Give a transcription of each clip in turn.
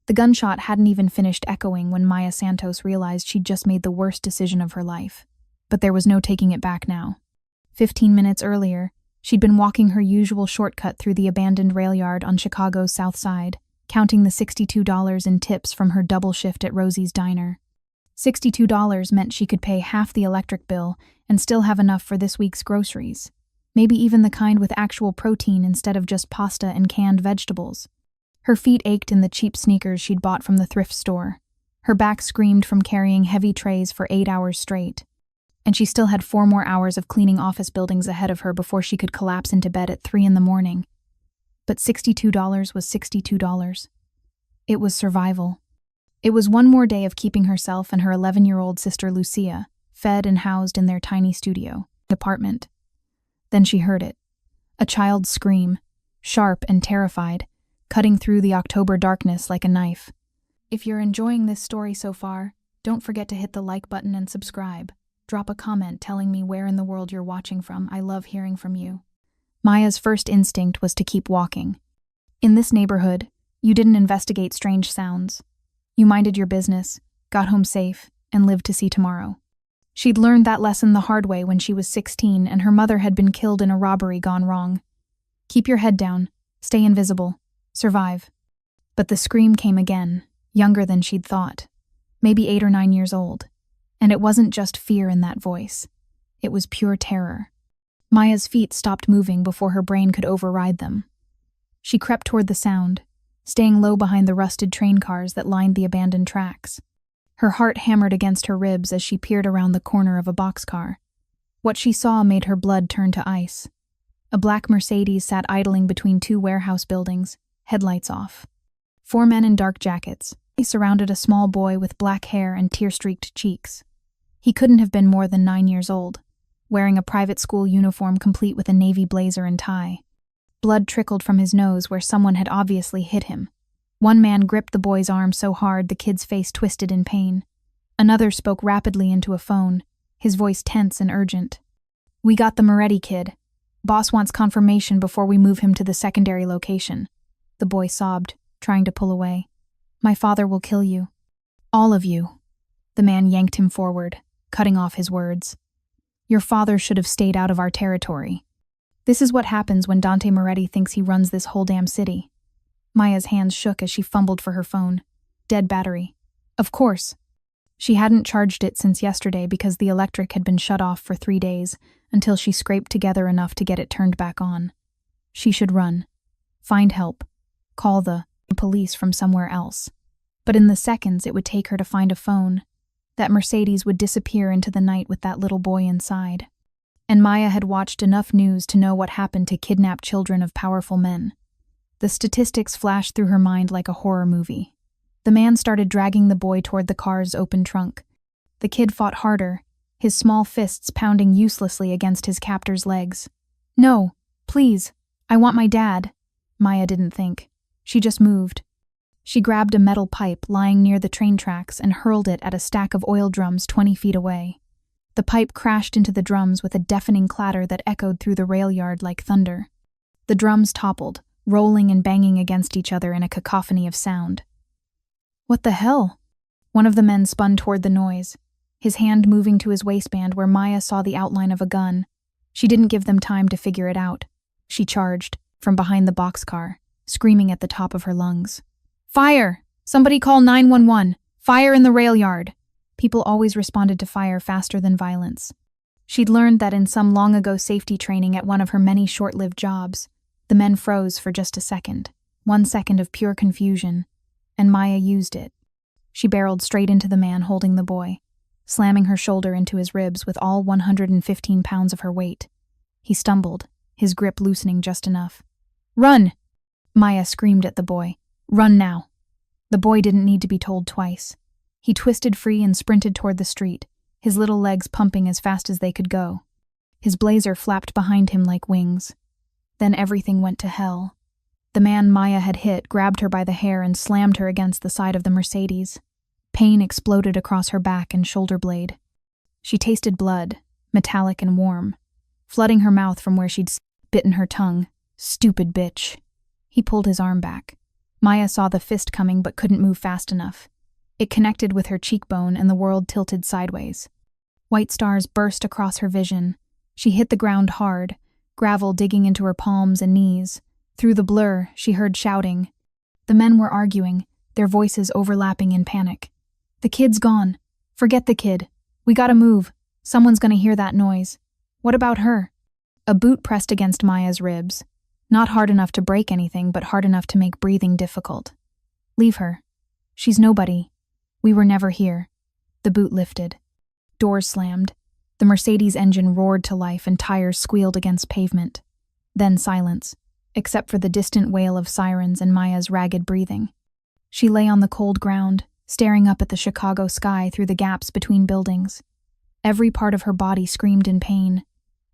The gunshot hadn't even finished echoing when Maya Santos realized she'd just made the worst decision of her life. But there was no taking it back now. 15 minutes earlier, she'd been walking her usual shortcut through the abandoned railyard on Chicago's South Side, counting the $62 in tips from her double shift at Rosie's diner. $62 meant she could pay half the electric bill and still have enough for this week's groceries. Maybe even the kind with actual protein instead of just pasta and canned vegetables. Her feet ached in the cheap sneakers she'd bought from the thrift store. Her back screamed from carrying heavy trays for 8 hours straight. And she still had 4 more hours of cleaning office buildings ahead of her before she could collapse into bed at 3 a.m. But $62 was $62. It was survival. It was one more day of keeping herself and her 11-year-old sister Lucia fed and housed in their tiny studio apartment. Then she heard it. A child's scream, sharp and terrified, cutting through the October darkness like a knife. If you're enjoying this story so far, don't forget to hit the like button and subscribe. Drop a comment telling me where in the world you're watching from. I love hearing from you. Maya's first instinct was to keep walking. In this neighborhood, you didn't investigate strange sounds. You minded your business, got home safe, and lived to see tomorrow. She'd learned that lesson the hard way when she was 16 and her mother had been killed in a robbery gone wrong. Keep your head down, stay invisible, survive. But the scream came again, younger than she'd thought, maybe 8 or 9 years old. And it wasn't just fear in that voice. It was pure terror. Maya's feet stopped moving before her brain could override them. She crept toward the sound, staying low behind the rusted train cars that lined the abandoned tracks. Her heart hammered against her ribs as she peered around the corner of a boxcar. What she saw made her blood turn to ice. A black Mercedes sat idling between 2 warehouse buildings, headlights off. 4 men in dark jackets. They surrounded a small boy with black hair and tear-streaked cheeks. He couldn't have been more than 9 years old, wearing a private school uniform complete with a navy blazer and tie. Blood trickled from his nose where someone had obviously hit him. One man gripped the boy's arm so hard the kid's face twisted in pain. Another spoke rapidly into a phone, his voice tense and urgent. "We got the Moretti kid. Boss wants confirmation before we move him to the secondary location." The boy sobbed, trying to pull away. "My father will kill you. All of you." The man yanked him forward, cutting off his words. "Your father should have stayed out of our territory. This is what happens when Dante Moretti thinks he runs this whole damn city." Maya's hands shook as she fumbled for her phone. Dead battery. Of course. She hadn't charged it since yesterday because the electric had been shut off for 3 days, until she scraped together enough to get it turned back on. She should run. Find help. Call the police from somewhere else. But in the seconds it would take her to find a phone, that Mercedes would disappear into the night with that little boy inside. And Maya had watched enough news to know what happened to kidnapped children of powerful men. The statistics flashed through her mind like a horror movie. The man started dragging the boy toward the car's open trunk. The kid fought harder, his small fists pounding uselessly against his captor's legs. "No, please, I want my dad." Maya didn't think. She just moved. She grabbed a metal pipe lying near the train tracks and hurled it at a stack of oil drums 20 feet away. The pipe crashed into the drums with a deafening clatter that echoed through the rail yard like thunder. The drums toppled, rolling and banging against each other in a cacophony of sound. "What the hell?" One of the men spun toward the noise, his hand moving to his waistband where Maya saw the outline of a gun. She didn't give them time to figure it out. She charged, from behind the boxcar, screaming at the top of her lungs. "Fire! Somebody call 911! Fire in the rail yard!" People always responded to fire faster than violence. She'd learned that in some long-ago safety training at one of her many short-lived jobs. The men froze for just a second, 1 second of pure confusion, and Maya used it. She barreled straight into the man holding the boy, slamming her shoulder into his ribs with all 115 pounds of her weight. He stumbled, his grip loosening just enough. "Run!" Maya screamed at the boy. "Run now." The boy didn't need to be told twice. He twisted free and sprinted toward the street, his little legs pumping as fast as they could go. His blazer flapped behind him like wings. Then everything went to hell. The man Maya had hit grabbed her by the hair and slammed her against the side of the Mercedes. Pain exploded across her back and shoulder blade. She tasted blood, metallic and warm, flooding her mouth from where she'd bitten her tongue. "Stupid bitch." He pulled his arm back. Maya saw the fist coming but couldn't move fast enough. It connected with her cheekbone and the world tilted sideways. White stars burst across her vision. She hit the ground hard, gravel digging into her palms and knees. Through the blur, she heard shouting. The men were arguing, their voices overlapping in panic. "The kid's gone. Forget the kid. We gotta move. Someone's gonna hear that noise. What about her?" A boot pressed against Maya's ribs. Not hard enough to break anything, but hard enough to make breathing difficult. "Leave her. She's nobody. We were never here." The boot lifted. Doors slammed. The Mercedes engine roared to life and tires squealed against pavement. Then silence, except for the distant wail of sirens and Maya's ragged breathing. She lay on the cold ground, staring up at the Chicago sky through the gaps between buildings. Every part of her body screamed in pain.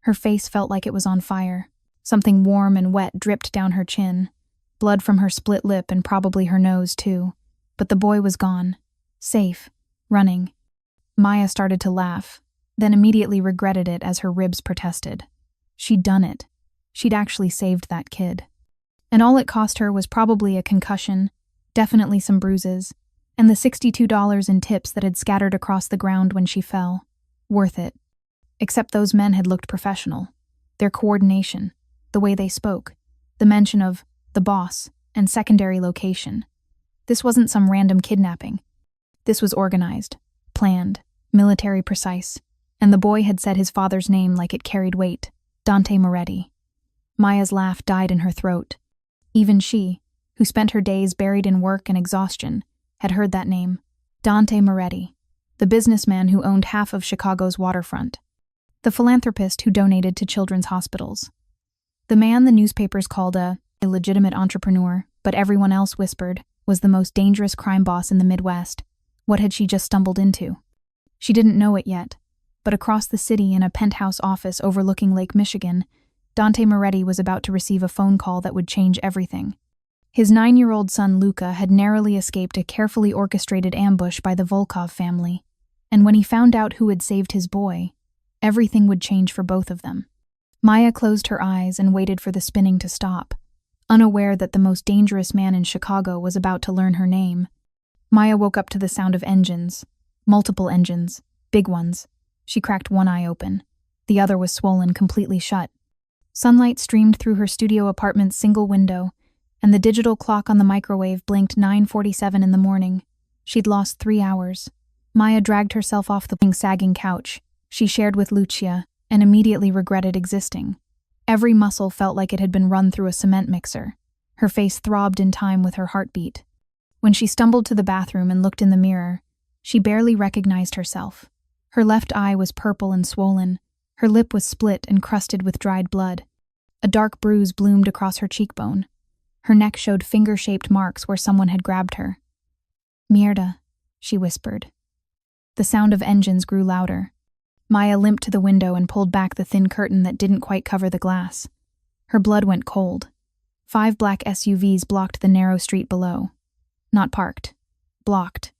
Her face felt like it was on fire. Something warm and wet dripped down her chin. Blood from her split lip and probably her nose, too. But the boy was gone. Safe. Running. Maya started to laugh, then immediately regretted it as her ribs protested. She'd done it. She'd actually saved that kid. And all it cost her was probably a concussion, definitely some bruises, and the $62 in tips that had scattered across the ground when she fell. Worth it. Except those men had looked professional. Their coordination, the way they spoke, the mention of the boss and secondary location. This wasn't some random kidnapping. This was organized, planned, military precise, and the boy had said his father's name like it carried weight, Dante Moretti. Maya's laugh died in her throat. Even she, who spent her days buried in work and exhaustion, had heard that name. Dante Moretti, the businessman who owned half of Chicago's waterfront. The philanthropist who donated to children's hospitals. The man the newspapers called a illegitimate entrepreneur, but everyone else whispered, was the most dangerous crime boss in the Midwest. What had she just stumbled into? She didn't know it yet, but across the city in a penthouse office overlooking Lake Michigan, Dante Moretti was about to receive a phone call that would change everything. His 9-year-old son Luca had narrowly escaped a carefully orchestrated ambush by the Volkov family, and when he found out who had saved his boy, everything would change for both of them. Maya closed her eyes and waited for the spinning to stop, unaware that the most dangerous man in Chicago was about to learn her name. Maya woke up to the sound of engines. Multiple engines. Big ones. She cracked one eye open. The other was swollen completely shut. Sunlight streamed through her studio apartment's single window, and the digital clock on the microwave blinked 9:47 in the morning. She'd lost 3 hours. Maya dragged herself off the sagging couch she shared with Lucia and immediately regretted existing. Every muscle felt like it had been run through a cement mixer. Her face throbbed in time with her heartbeat. When she stumbled to the bathroom and looked in the mirror, she barely recognized herself. Her left eye was purple and swollen. Her lip was split and crusted with dried blood. A dark bruise bloomed across her cheekbone. Her neck showed finger-shaped marks where someone had grabbed her. "Mierda," she whispered. The sound of engines grew louder. Maya limped to the window and pulled back the thin curtain that didn't quite cover the glass. Her blood went cold. 5 black SUVs blocked the narrow street below. Not parked. Blocked.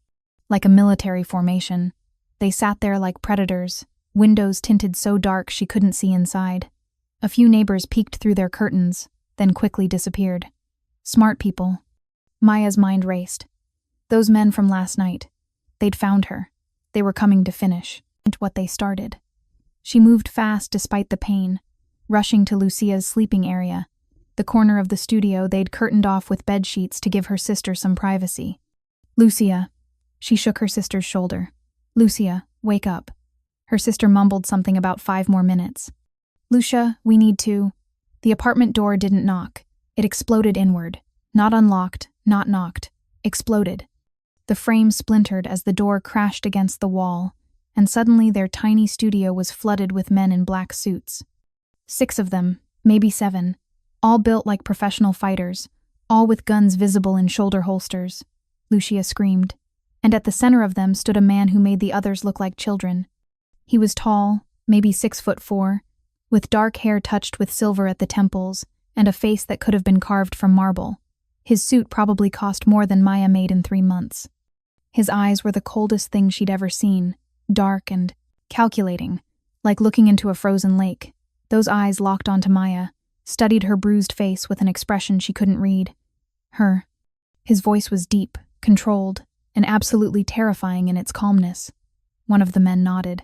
Like a military formation. They sat there like predators, windows tinted so dark she couldn't see inside. A few neighbors peeked through their curtains, then quickly disappeared. Smart people. Maya's mind raced. Those men from last night. They'd found her. They were coming to finish what they started. She moved fast despite the pain, rushing to Lucia's sleeping area, the corner of the studio they'd curtained off with bed sheets to give her sister some privacy. "Lucia." She shook her sister's shoulder. "Lucia, wake up." Her sister mumbled something about 5 more minutes. "Lucia, we need to." The apartment door didn't knock. It exploded inward. Not unlocked, not knocked. Exploded. The frame splintered as the door crashed against the wall, and suddenly their tiny studio was flooded with men in black suits. 6 of them, maybe 7, all built like professional fighters, all with guns visible in shoulder holsters. Lucia screamed. And at the center of them stood a man who made the others look like children. He was tall, maybe 6'4", with dark hair touched with silver at the temples, and a face that could have been carved from marble. His suit probably cost more than Maya made in 3 months. His eyes were the coldest thing she'd ever seen, dark and calculating, like looking into a frozen lake. Those eyes locked onto Maya, studied her bruised face with an expression she couldn't read. His voice was deep, controlled, and absolutely terrifying in its calmness. One of the men nodded,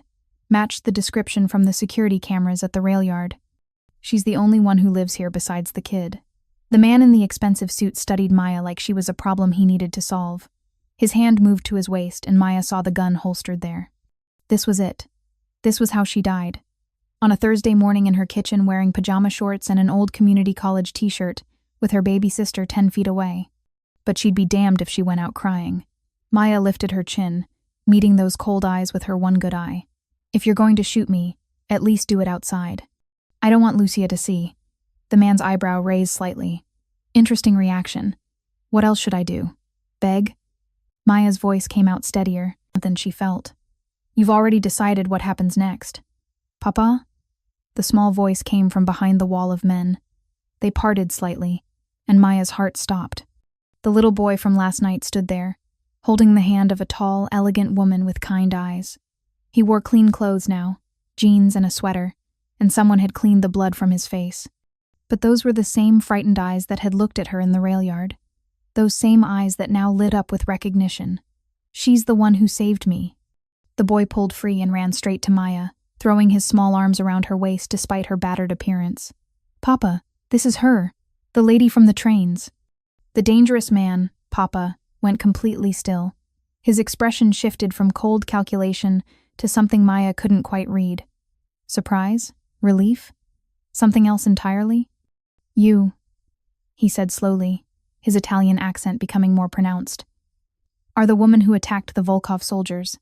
matched the description from the security cameras at the railyard. She's the only one who lives here besides the kid. The man in the expensive suit studied Maya like she was a problem he needed to solve. His hand moved to his waist, and Maya saw the gun holstered there. This was it. This was how she died. On a Thursday morning in her kitchen, wearing pajama shorts and an old community college t-shirt, with her baby sister 10 feet away. But she'd be damned if she went out crying. Maya lifted her chin, meeting those cold eyes with her one good eye. If you're going to shoot me, at least do it outside. I don't want Lucia to see. The man's eyebrow raised slightly. Interesting reaction. What else should I do? Beg? Maya's voice came out steadier than she felt. You've already decided what happens next. Papa? The small voice came from behind the wall of men. They parted slightly, and Maya's heart stopped. The little boy from last night stood there, holding the hand of a tall, elegant woman with kind eyes. He wore clean clothes now, jeans and a sweater, and someone had cleaned the blood from his face. But those were the same frightened eyes that had looked at her in the railyard. Those same eyes that now lit up with recognition. She's the one who saved me. The boy pulled free and ran straight to Maya, throwing his small arms around her waist despite her battered appearance. Papa, this is her, the lady from the trains. The dangerous man, Papa, went completely still. His expression shifted from cold calculation to something Maya couldn't quite read. Surprise? Relief? Something else entirely? You, he said slowly, his Italian accent becoming more pronounced, are the woman who attacked the Volkov soldiers.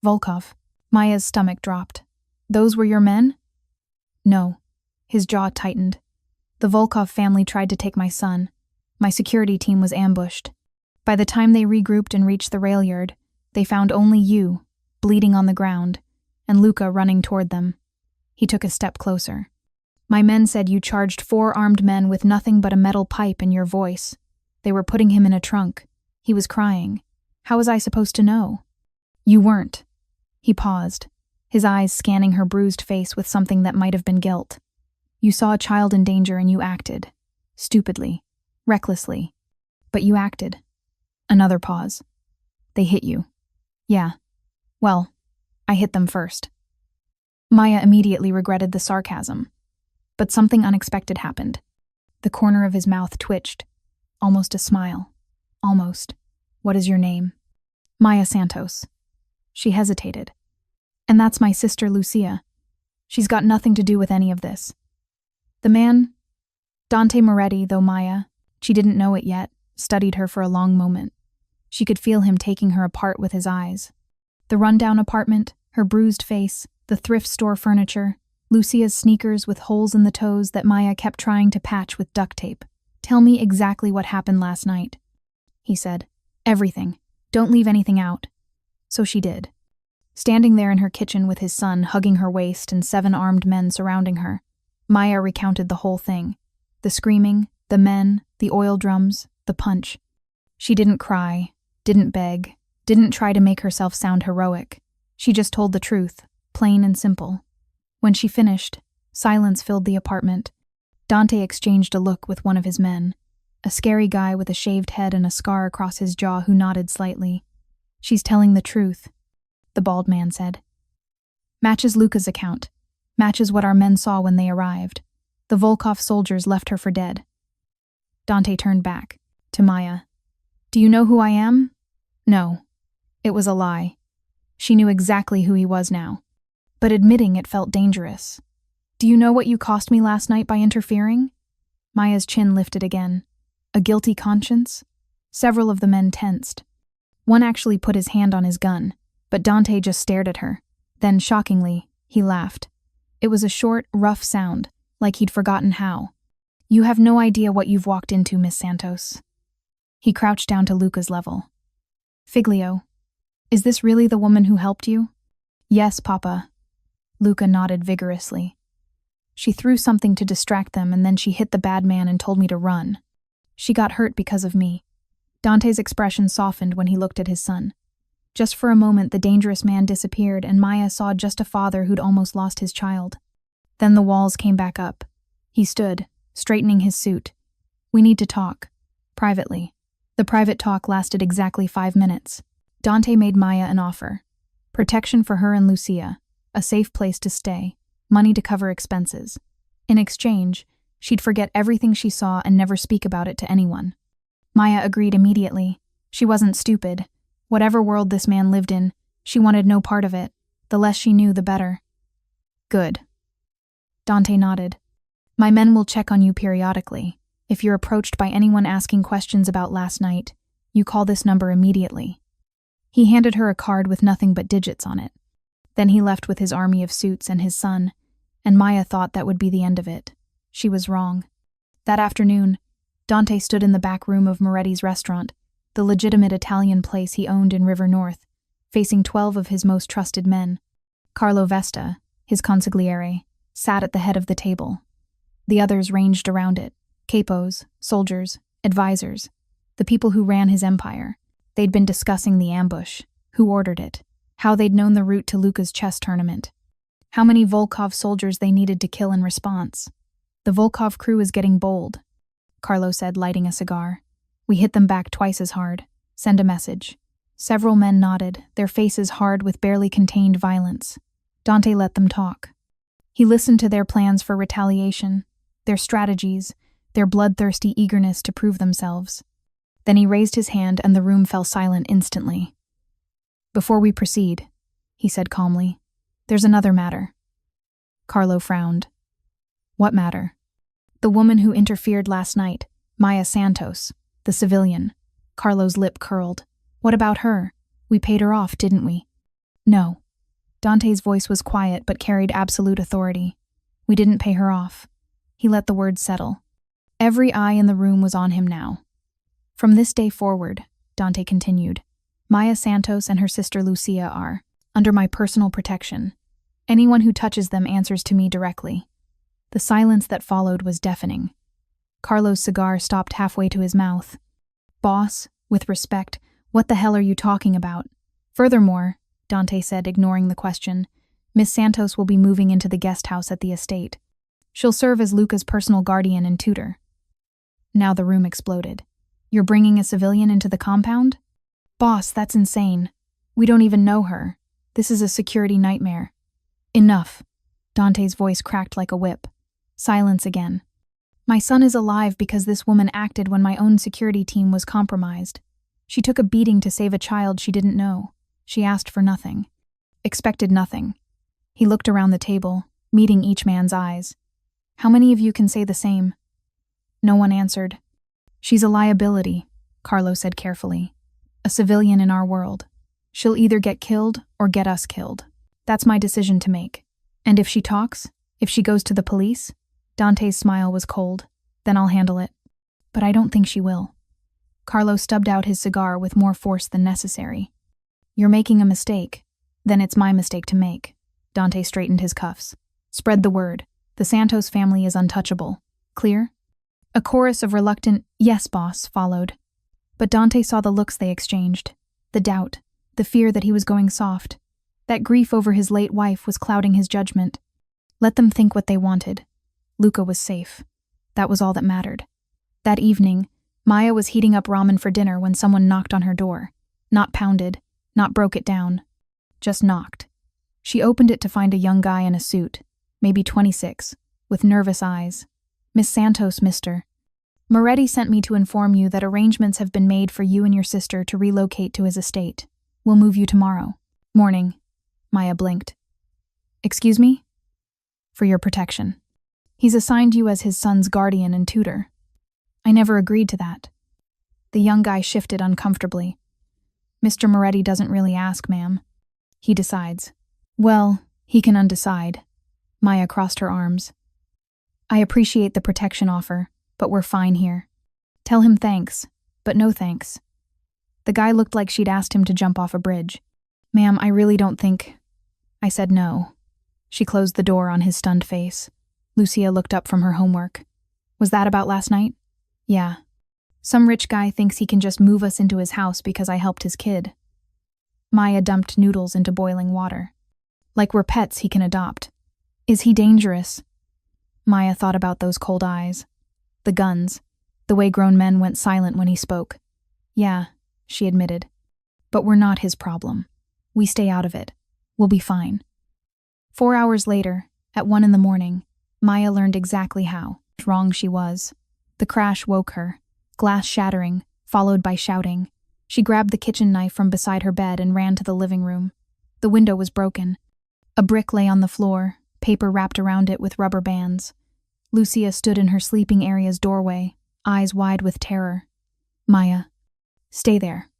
Volkov. Maya's stomach dropped. Those were your men? No. His jaw tightened. The Volkov family tried to take my son. My security team was ambushed. By the time they regrouped and reached the railyard, they found only you, bleeding on the ground, and Luca running toward them. He took a step closer. My men said you charged 4 armed men with nothing but a metal pipe and your voice. They were putting him in a trunk. He was crying. How was I supposed to know? You weren't. He paused, his eyes scanning her bruised face with something that might have been guilt. You saw a child in danger and you acted. Stupidly. Recklessly. But you acted. Another pause. They hit you. Yeah. Well, I hit them first. Maya immediately regretted the sarcasm. But something unexpected happened. The corner of his mouth twitched. Almost a smile. Almost. What is your name? Maya Santos. She hesitated. And that's my sister Lucia. She's got nothing to do with any of this. The man, Dante Moretti, though Maya, she didn't know it yet, studied her for a long moment. She could feel him taking her apart with his eyes. The rundown apartment, her bruised face, the thrift store furniture, Lucia's sneakers with holes in the toes that Maya kept trying to patch with duct tape. Tell me exactly what happened last night, he said. Everything. Don't leave anything out. So she did. Standing there in her kitchen with his son hugging her waist and 7 armed men surrounding her, Maya recounted the whole thing. The screaming, the men, the oil drums, the punch. She didn't cry, didn't beg, didn't try to make herself sound heroic. She just told the truth, plain and simple. When she finished, silence filled the apartment. Dante exchanged a look with one of his men, a scary guy with a shaved head and a scar across his jaw who nodded slightly. She's telling the truth, the bald man said. Matches Luca's account. Matches what our men saw when they arrived. The Volkov soldiers left her for dead. Dante turned back, to Maya. Do you know who I am? No. It was a lie. She knew exactly who he was now. But admitting it felt dangerous. Do you know what you cost me last night by interfering? Maya's chin lifted again. A guilty conscience? Several of the men tensed. One actually put his hand on his gun, but Dante just stared at her. Then, shockingly, he laughed. It was a short, rough sound, like he'd forgotten how. You have no idea what you've walked into, Miss Santos. He crouched down to Luca's level. Figlio, is this really the woman who helped you? Yes, Papa. Luca nodded vigorously. She threw something to distract them and then she hit the bad man and told me to run. She got hurt because of me. Dante's expression softened when he looked at his son. Just for a moment the dangerous man disappeared and Maya saw just a father who'd almost lost his child. Then the walls came back up. He stood, straightening his suit. We need to talk. Privately. The private talk lasted exactly 5 minutes. Dante made Maya an offer. Protection for her and Lucia, a safe place to stay, money to cover expenses. In exchange, she'd forget everything she saw and never speak about it to anyone. Maya agreed immediately. She wasn't stupid. Whatever world this man lived in, she wanted no part of it. The less she knew, the better. Good. Dante nodded. My men will check on you periodically. If you're approached by anyone asking questions about last night, you call this number immediately. He handed her a card with nothing but digits on it. Then he left with his army of suits and his son, and Maya thought that would be the end of it. She was wrong. That afternoon, Dante stood in the back room of Moretti's restaurant, the legitimate Italian place he owned in River North, facing 12 of his most trusted men. Carlo Vesta, his consigliere, sat at the head of the table. The others ranged around it, capos, soldiers, advisors, the people who ran his empire. They'd been discussing the ambush, who ordered it, how they'd known the route to Luca's chess tournament, how many Volkov soldiers they needed to kill in response. The Volkov crew is getting bold, Carlo said, lighting a cigar. We hit them back twice as hard. Send a message. Several men nodded, their faces hard with barely contained violence. Dante let them talk. He listened to their plans for retaliation, their strategies, their bloodthirsty eagerness to prove themselves. Then he raised his hand and the room fell silent instantly. Before we proceed, he said calmly, there's another matter. Carlo frowned. What matter? The woman who interfered last night, Maya Santos, the civilian. Carlo's lip curled. What about her? We paid her off, didn't we? No. Dante's voice was quiet but carried absolute authority. We didn't pay her off. He let the words settle. Every eye in the room was on him now. From this day forward, Dante continued, Maya Santos and her sister Lucia are under my personal protection. Anyone who touches them answers to me directly. The silence that followed was deafening. Carlo's cigar stopped halfway to his mouth. Boss, with respect, what the hell are you talking about? Furthermore, Dante said, ignoring the question, Miss Santos will be moving into the guest house at the estate. She'll serve as Luca's personal guardian and tutor. Now the room exploded. You're bringing a civilian into the compound? Boss, that's insane. We don't even know her. This is a security nightmare. Enough. Dante's voice cracked like a whip. Silence again. My son is alive because this woman acted when my own security team was compromised. She took a beating to save a child she didn't know. She asked for nothing. Expected nothing. He looked around the table, meeting each man's eyes. How many of you can say the same? No one answered. She's a liability, Carlo said carefully. A civilian in our world. She'll either get killed or get us killed. That's my decision to make. And if she talks, if she goes to the police, Dante's smile was cold. Then I'll handle it. But I don't think she will. Carlo stubbed out his cigar with more force than necessary. You're making a mistake. Then it's my mistake to make. Dante straightened his cuffs. Spread the word. The Santos family is untouchable. Clear? A chorus of reluctant, yes, boss, followed. But Dante saw the looks they exchanged. The doubt, the fear that he was going soft. That grief over his late wife was clouding his judgment. Let them think what they wanted. Luca was safe. That was all that mattered. That evening, Maya was heating up ramen for dinner when someone knocked on her door. Not pounded, not broke it down. Just knocked. She opened it to find a young guy in a suit, maybe 26, with nervous eyes. Miss Santos, mister. Moretti sent me to inform you that arrangements have been made for you and your sister to relocate to his estate. We'll move you tomorrow. Morning. Maya blinked. Excuse me? For your protection. He's assigned you as his son's guardian and tutor. I never agreed to that. The young guy shifted uncomfortably. Mr. Moretti doesn't really ask, ma'am. He decides. Well, he can undecide. Maya crossed her arms. I appreciate the protection offer, but we're fine here. Tell him thanks, but no thanks. The guy looked like she'd asked him to jump off a bridge. Ma'am, I really don't think... I said no. She closed the door on his stunned face. Lucia looked up from her homework. Was that about last night? Yeah. Some rich guy thinks he can just move us into his house because I helped his kid. Maya dumped noodles into boiling water. Like we're pets he can adopt. Is he dangerous? Maya thought about those cold eyes. The guns. The way grown men went silent when he spoke. Yeah, she admitted. But we're not his problem. We stay out of it. We'll be fine. 4 hours later, at 1 in the morning, Maya learned exactly how wrong she was. The crash woke her, glass shattering, followed by shouting. She grabbed the kitchen knife from beside her bed and ran to the living room. The window was broken. A brick lay on the floor, paper wrapped around it with rubber bands. Lucia stood in her sleeping area's doorway, eyes wide with terror. Maya, stay there.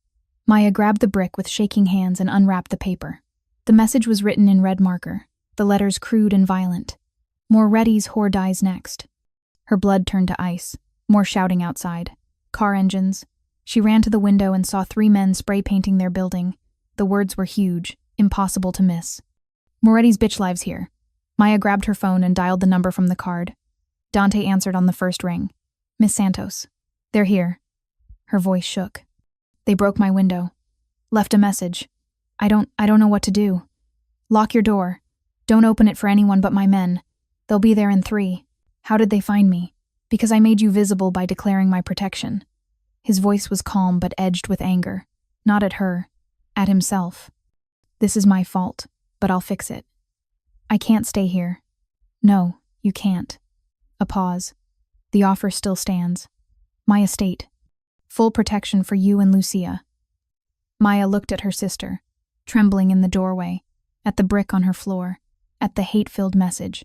Maya grabbed the brick with shaking hands and unwrapped the paper. The message was written in red marker, the letters crude and violent. Moretti's whore dies next. Her blood turned to ice, more shouting outside. Car engines. She ran to the window and saw 3 men spray painting their building. The words were huge, impossible to miss. Moretti's bitch lives here. Maya grabbed her phone and dialed the number from the card. Dante answered on the first ring. Miss Santos. They're here. Her voice shook. They broke my window. Left a message. I don't know what to do. Lock your door. Don't open it for anyone but my men. They'll be there in 3. How did they find me? Because I made you visible by declaring my protection. His voice was calm but edged with anger. Not at her. At himself. This is my fault, but I'll fix it. I can't stay here. No, you can't. A pause. The offer still stands. My estate. Full protection for you and Lucia. Maya looked at her sister, trembling in the doorway, at the brick on her floor, at the hate-filled message.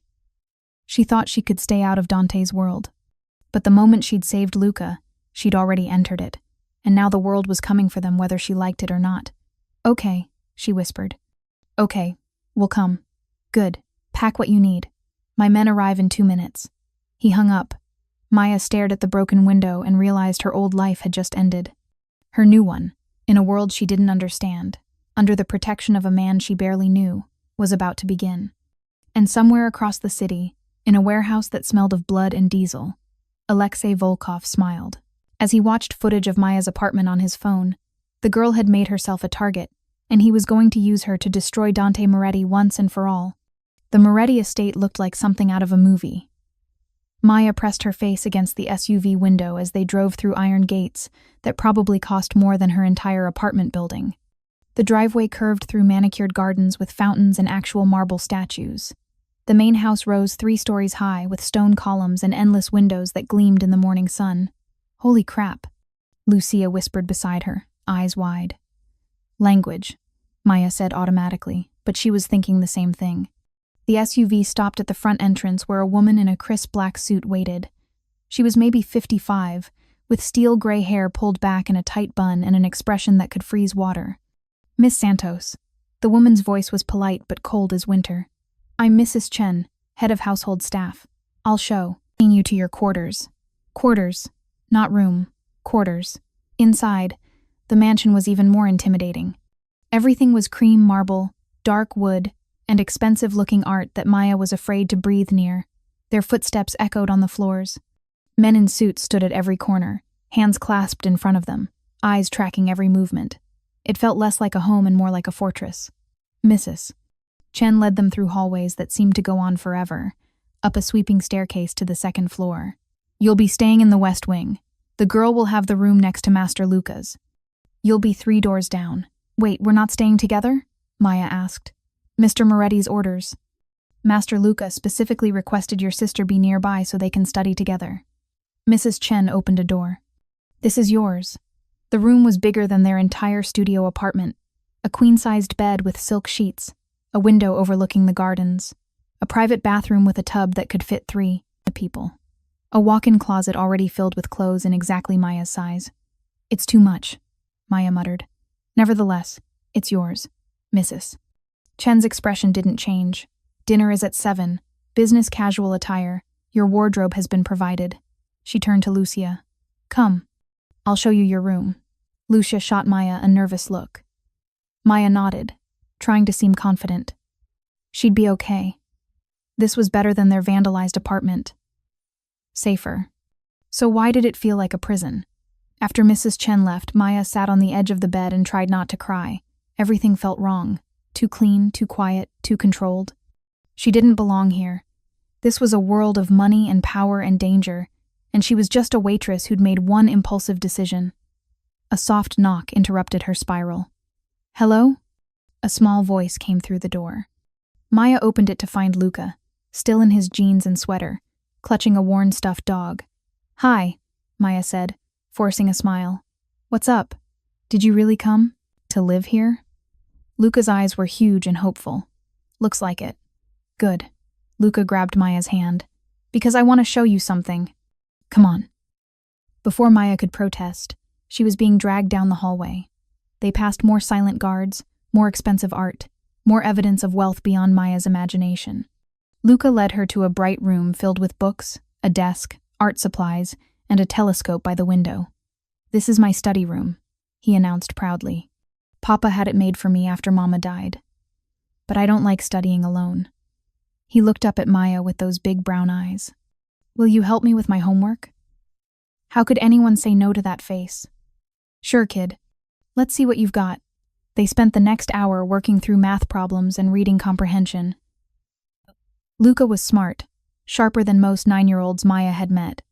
She thought she could stay out of Dante's world. But the moment she'd saved Luca, she'd already entered it, and now the world was coming for them whether she liked it or not. Okay, she whispered. Okay, we'll come. Good. Pack what you need. My men arrive in 2 minutes. He hung up. Maya stared at the broken window and realized her old life had just ended. Her new one, in a world she didn't understand, under the protection of a man she barely knew, was about to begin. And somewhere across the city, in a warehouse that smelled of blood and diesel, Alexei Volkov smiled. As he watched footage of Maya's apartment on his phone, the girl had made herself a target, and he was going to use her to destroy Dante Moretti once and for all. The Moretti estate looked like something out of a movie. Maya pressed her face against the SUV window as they drove through iron gates that probably cost more than her entire apartment building. The driveway curved through manicured gardens with fountains and actual marble statues. The main house rose 3 stories high with stone columns and endless windows that gleamed in the morning sun. Holy crap, Lucia whispered beside her, eyes wide. Language, Maya said automatically, but she was thinking the same thing. The SUV stopped at the front entrance where a woman in a crisp black suit waited. She was maybe 55, with steel gray hair pulled back in a tight bun and an expression that could freeze water. Miss Santos. The woman's voice was polite but cold as winter. I'm Mrs. Chen, head of household staff. I'll show you to your quarters. Quarters, not room. Quarters. Inside, the mansion was even more intimidating. Everything was cream marble, dark wood, and expensive-looking art that Maya was afraid to breathe near. Their footsteps echoed on the floors. Men in suits stood at every corner, hands clasped in front of them, eyes tracking every movement. It felt less like a home and more like a fortress. Mrs. Chen led them through hallways that seemed to go on forever, up a sweeping staircase to the 2nd floor. You'll be staying in the West Wing. The girl will have the room next to Master Luca's. You'll be 3 doors down. Wait, we're not staying together? Maya asked. Mr. Moretti's orders. Master Luca specifically requested your sister be nearby so they can study together. Mrs. Chen opened a door. This is yours. The room was bigger than their entire studio apartment. A queen-sized bed with silk sheets, a window overlooking the gardens, a private bathroom with a tub that could fit 3 people, a walk-in closet already filled with clothes in exactly Maya's size. It's too much, Maya muttered. Nevertheless, it's yours, Mrs. Chen's expression didn't change. Dinner is at 7. Business casual attire. Your wardrobe has been provided. She turned to Lucia. Come. I'll show you your room. Lucia shot Maya a nervous look. Maya nodded, trying to seem confident. She'd be okay. This was better than their vandalized apartment. Safer. So why did it feel like a prison? After Mrs. Chen left, Maya sat on the edge of the bed and tried not to cry. Everything felt wrong. Too clean, too quiet, too controlled. She didn't belong here. This was a world of money and power and danger, and she was just a waitress who'd made one impulsive decision. A soft knock interrupted her spiral. "Hello?" A small voice came through the door. Maya opened it to find Luca, still in his jeans and sweater, clutching a worn stuffed dog. "Hi," Maya said, forcing a smile. "What's up? Did you really come? To live here?" Luca's eyes were huge and hopeful. "Looks like it." "Good." Luca grabbed Maya's hand. "Because I want to show you something. Come on." Before Maya could protest, she was being dragged down the hallway. They passed more silent guards, more expensive art, more evidence of wealth beyond Maya's imagination. Luca led her to a bright room filled with books, a desk, art supplies, and a telescope by the window. "This is my study room," he announced proudly. "Papa had it made for me after Mama died. But I don't like studying alone." He looked up at Maya with those big brown eyes. "Will you help me with my homework?" How could anyone say no to that face? "Sure, kid. Let's see what you've got." They spent the next hour working through math problems and reading comprehension. Luca was smart, sharper than most 9-year-olds Maya had met,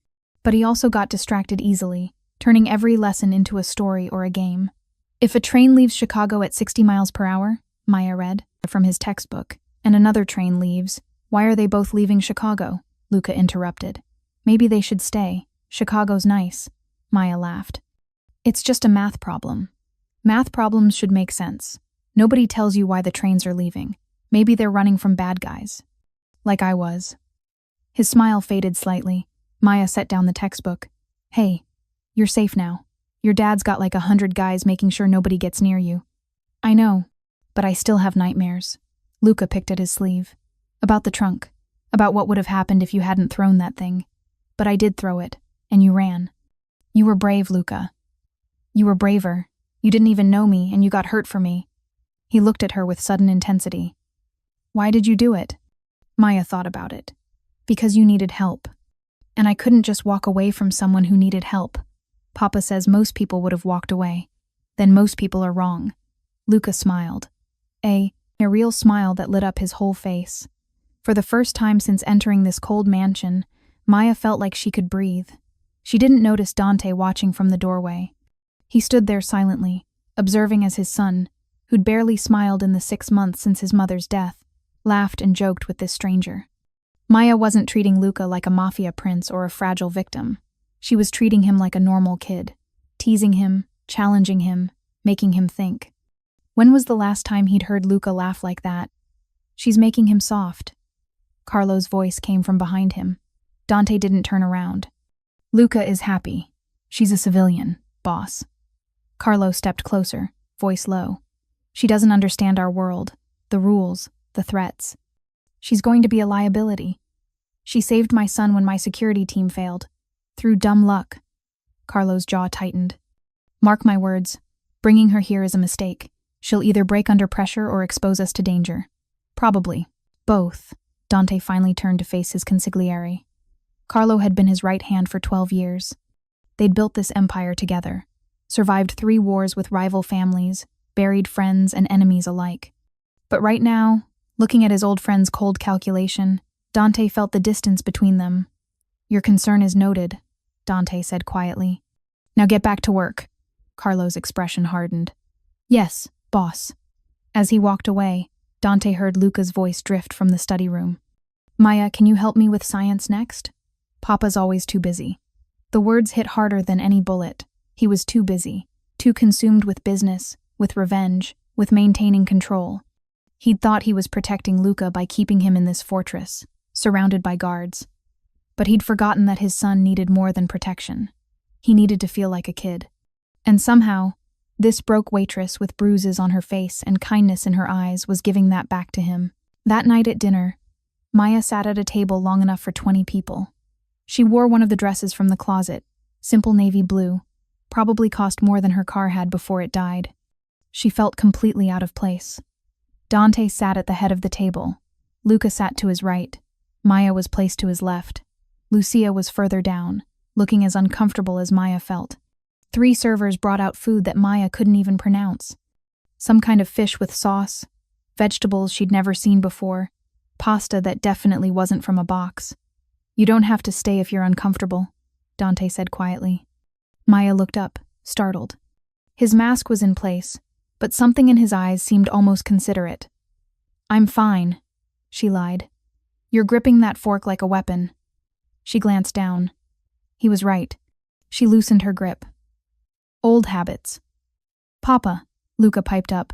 but he also got distracted easily, turning every lesson into a story or a game. "If a train leaves Chicago at 60 miles per hour, Maya read from his textbook, "and another train leaves, why are they both leaving Chicago?" Luca interrupted. "Maybe they should stay. Chicago's nice." Maya laughed. "It's just a math problem. Math problems should make sense. Nobody tells you why the trains are leaving. Maybe they're running from bad guys. Like I was." His smile faded slightly. Maya set down the textbook. "Hey, you're safe now. Your dad's got like 100 guys making sure nobody gets near you." "I know, but I still have nightmares." Luca picked at his sleeve. "About the trunk. About what would have happened if you hadn't thrown that thing. But I did throw it, and you ran. You were brave, Luca. You were braver. You didn't even know me, and you got hurt for me." He looked at her with sudden intensity. "Why did you do it?" Maya thought about it. "Because you needed help. And I couldn't just walk away from someone who needed help. Papa says most people would have walked away. Then most people are wrong." Luca smiled. A real smile that lit up his whole face. For the first time since entering this cold mansion, Maya felt like she could breathe. She didn't notice Dante watching from the doorway. He stood there silently, observing as his son, who'd barely smiled in the 6 months since his mother's death, laughed and joked with this stranger. Maya wasn't treating Luca like a mafia prince or a fragile victim. She was treating him like a normal kid, teasing him, challenging him, making him think. When was the last time he'd heard Luca laugh like that? "She's making him soft." Carlo's voice came from behind him. Dante didn't turn around. "Luca is happy. She's a civilian, boss." Carlo stepped closer, voice low. "She doesn't understand our world, the rules, the threats. She's going to be a liability. She saved my son when my security team failed. Through dumb luck." Carlo's jaw tightened. "Mark my words, bringing her here is a mistake. She'll either break under pressure or expose us to danger. Probably both." Dante finally turned to face his consigliere. Carlo had been his right hand for 12 years. They'd built this empire together, survived 3 wars with rival families, buried friends and enemies alike. But right now, looking at his old friend's cold calculation, Dante felt the distance between them. "Your concern is noted," Dante said quietly. "Now get back to work." Carlo's expression hardened. "Yes, boss." As he walked away, Dante heard Luca's voice drift from the study room. "Maya, can you help me with science next? Papa's always too busy." The words hit harder than any bullet. He was too busy, too consumed with business, with revenge, with maintaining control. He'd thought he was protecting Luca by keeping him in this fortress, surrounded by guards. But he'd forgotten that his son needed more than protection. He needed to feel like a kid. And somehow, this broke waitress with bruises on her face and kindness in her eyes was giving that back to him. That night at dinner, Maya sat at a table long enough for 20 people. She wore one of the dresses from the closet, simple navy blue, probably cost more than her car had before it died. She felt completely out of place. Dante sat at the head of the table. Luca sat to his right. Maya was placed to his left. Lucia was further down, looking as uncomfortable as Maya felt. 3 servers brought out food that Maya couldn't even pronounce. Some kind of fish with sauce, vegetables she'd never seen before, pasta that definitely wasn't from a box. "You don't have to stay if you're uncomfortable," Dante said quietly. Maya looked up, startled. His mask was in place, but something in his eyes seemed almost considerate. "I'm fine," she lied. "You're gripping that fork like a weapon." She glanced down. He was right. She loosened her grip. "Old habits." "Papa," Luca piped up.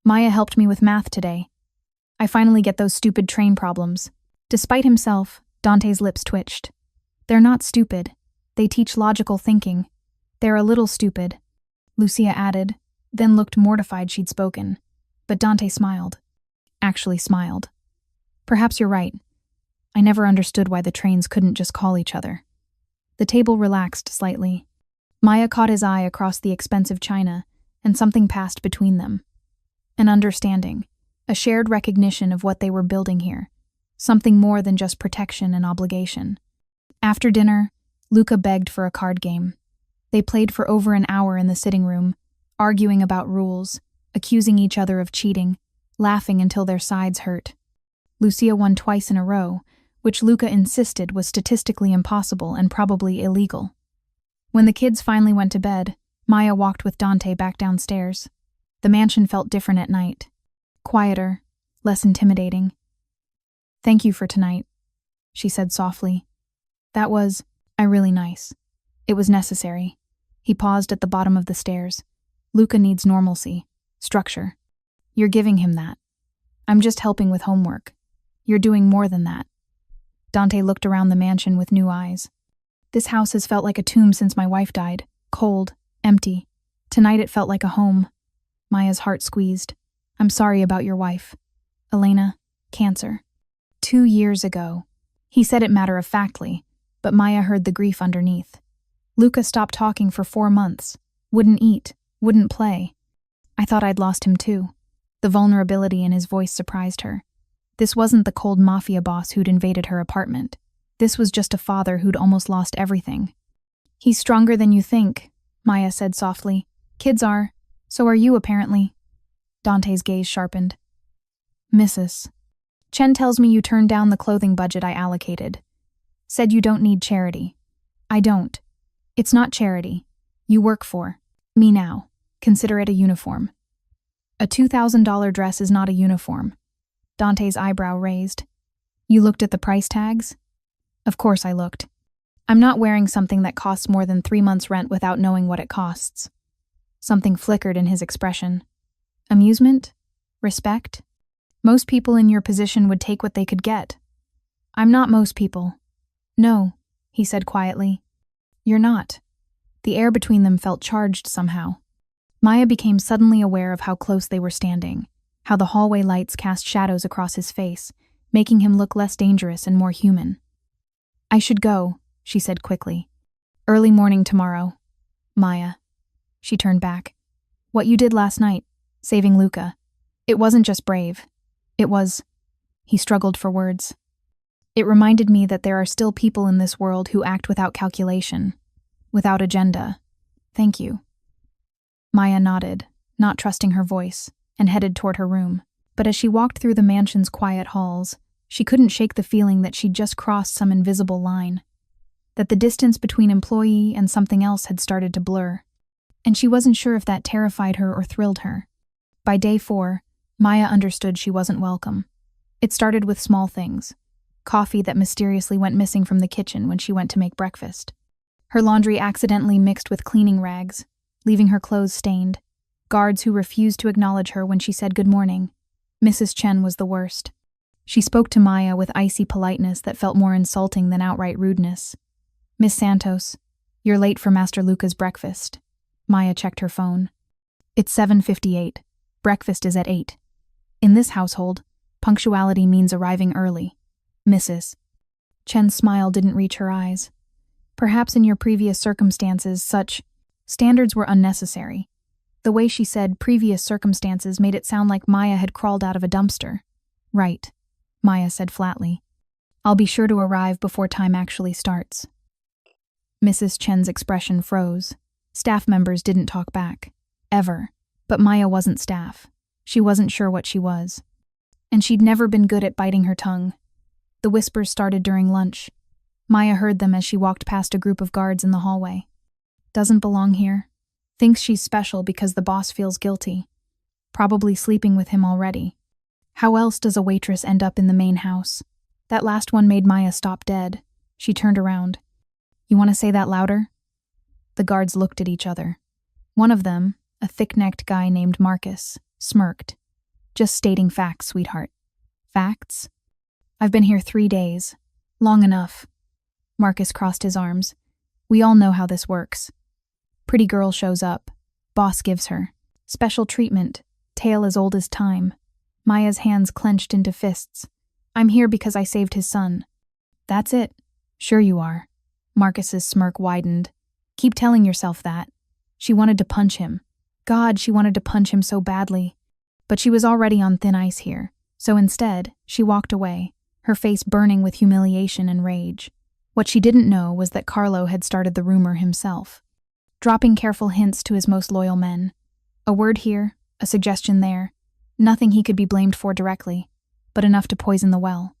"Maya helped me with math today. I finally get those stupid train problems." Despite himself, Dante's lips twitched. "They're not stupid. They teach logical thinking. They're a little stupid," Lucia added, then looked mortified she'd spoken. But Dante smiled. Actually smiled. "Perhaps you're right. I never understood why the trains couldn't just call each other." The table relaxed slightly. Maya caught his eye across the expensive china, and something passed between them. An understanding, a shared recognition of what they were building here, something more than just protection and obligation. After dinner, Luca begged for a card game. They played for over an hour in the sitting room, arguing about rules, accusing each other of cheating, laughing until their sides hurt. Lucia won twice in a row, which Luca insisted was statistically impossible and probably illegal. When the kids finally went to bed, Maya walked with Dante back downstairs. The mansion felt different at night. Quieter, less intimidating. "Thank you for tonight," she said softly. "That was, really nice. It was necessary." He paused at the bottom of the stairs. "Luca needs normalcy, structure. You're giving him that. I'm just helping with homework. You're doing more than that." Dante looked around the mansion with new eyes. "This house has felt like a tomb since my wife died. Cold, empty. Tonight it felt like a home." Maya's heart squeezed. "I'm sorry about your wife. Elena, cancer. 2 years ago." He said it matter-of-factly, but Maya heard the grief underneath. "Luca stopped talking for 4 months. Wouldn't eat, wouldn't play. I thought I'd lost him too." The vulnerability in his voice surprised her. This wasn't the cold Mafia boss who'd invaded her apartment. This was just a father who'd almost lost everything. "He's stronger than you think," Maya said softly. "Kids are. So are you, apparently." Dante's gaze sharpened. "Mrs. Chen tells me you turned down the clothing budget I allocated. Said you don't need charity. I don't. It's not charity. You work for me now. Consider it a uniform." "A $2,000 dress is not a uniform." Dante's eyebrow raised. "You looked at the price tags?" "Of course I looked. I'm not wearing something that costs more than 3 months' rent without knowing what it costs." Something flickered in his expression. "Amusement? Respect? Most people in your position would take what they could get." "I'm not most people." "No," he said quietly. "You're not." The air between them felt charged somehow. Maya became suddenly aware of how close they were standing, how the hallway lights cast shadows across his face, making him look less dangerous and more human. "I should go," she said quickly. "Early morning tomorrow." "Maya." She turned back. "What you did last night, saving Luca. It wasn't just brave. It was—" He struggled for words. "It reminded me that there are still people in this world who act without calculation, without agenda. Thank you." Maya nodded, not trusting her voice, and headed toward her room. But as she walked through the mansion's quiet halls, she couldn't shake the feeling that she'd just crossed some invisible line, that the distance between employee and something else had started to blur. And she wasn't sure if that terrified her or thrilled her. By day 4, Maya understood she wasn't welcome. It started with small things. Coffee that mysteriously went missing from the kitchen when she went to make breakfast. Her laundry accidentally mixed with cleaning rags, leaving her clothes stained. Guards who refused to acknowledge her when she said good morning. Mrs. Chen was the worst. She spoke to Maya with icy politeness that felt more insulting than outright rudeness. "Miss Santos, you're late for Master Luca's breakfast." Maya checked her phone. "It's 7:58. Breakfast is at 8. In this household, punctuality means arriving early. Mrs. Chen's smile didn't reach her eyes. "Perhaps in your previous circumstances, such standards were unnecessary." The way she said previous circumstances made it sound like Maya had crawled out of a dumpster. "Right," Maya said flatly. "I'll be sure to arrive before time actually starts." Mrs. Chen's expression froze. Staff members didn't talk back. Ever. But Maya wasn't staff. She wasn't sure what she was. And she'd never been good at biting her tongue. The whispers started during lunch. Maya heard them as she walked past a group of guards in the hallway. "Doesn't belong here. Thinks she's special because the boss feels guilty. Probably sleeping with him already. How else does a waitress end up in the main house? That last one made Maya stop dead. She turned around. You want to say that louder? The guards looked at each other. One of them, a thick-necked guy named Marcus, smirked. Just stating facts, sweetheart. Facts? I've been here 3 days. Long enough. Marcus crossed his arms. We all know how this works. Pretty girl shows up. Boss gives her. Special treatment. Tale as old as time. Maya's hands clenched into fists. I'm here because I saved his son. That's it. Sure you are. Marcus's smirk widened. Keep telling yourself that. She wanted to punch him. God, she wanted to punch him so badly. But she was already on thin ice here, so instead, she walked away, her face burning with humiliation and rage. What she didn't know was that Carlo had started the rumor himself, dropping careful hints to his most loyal men. A word here, a suggestion there, nothing he could be blamed for directly, but enough to poison the well.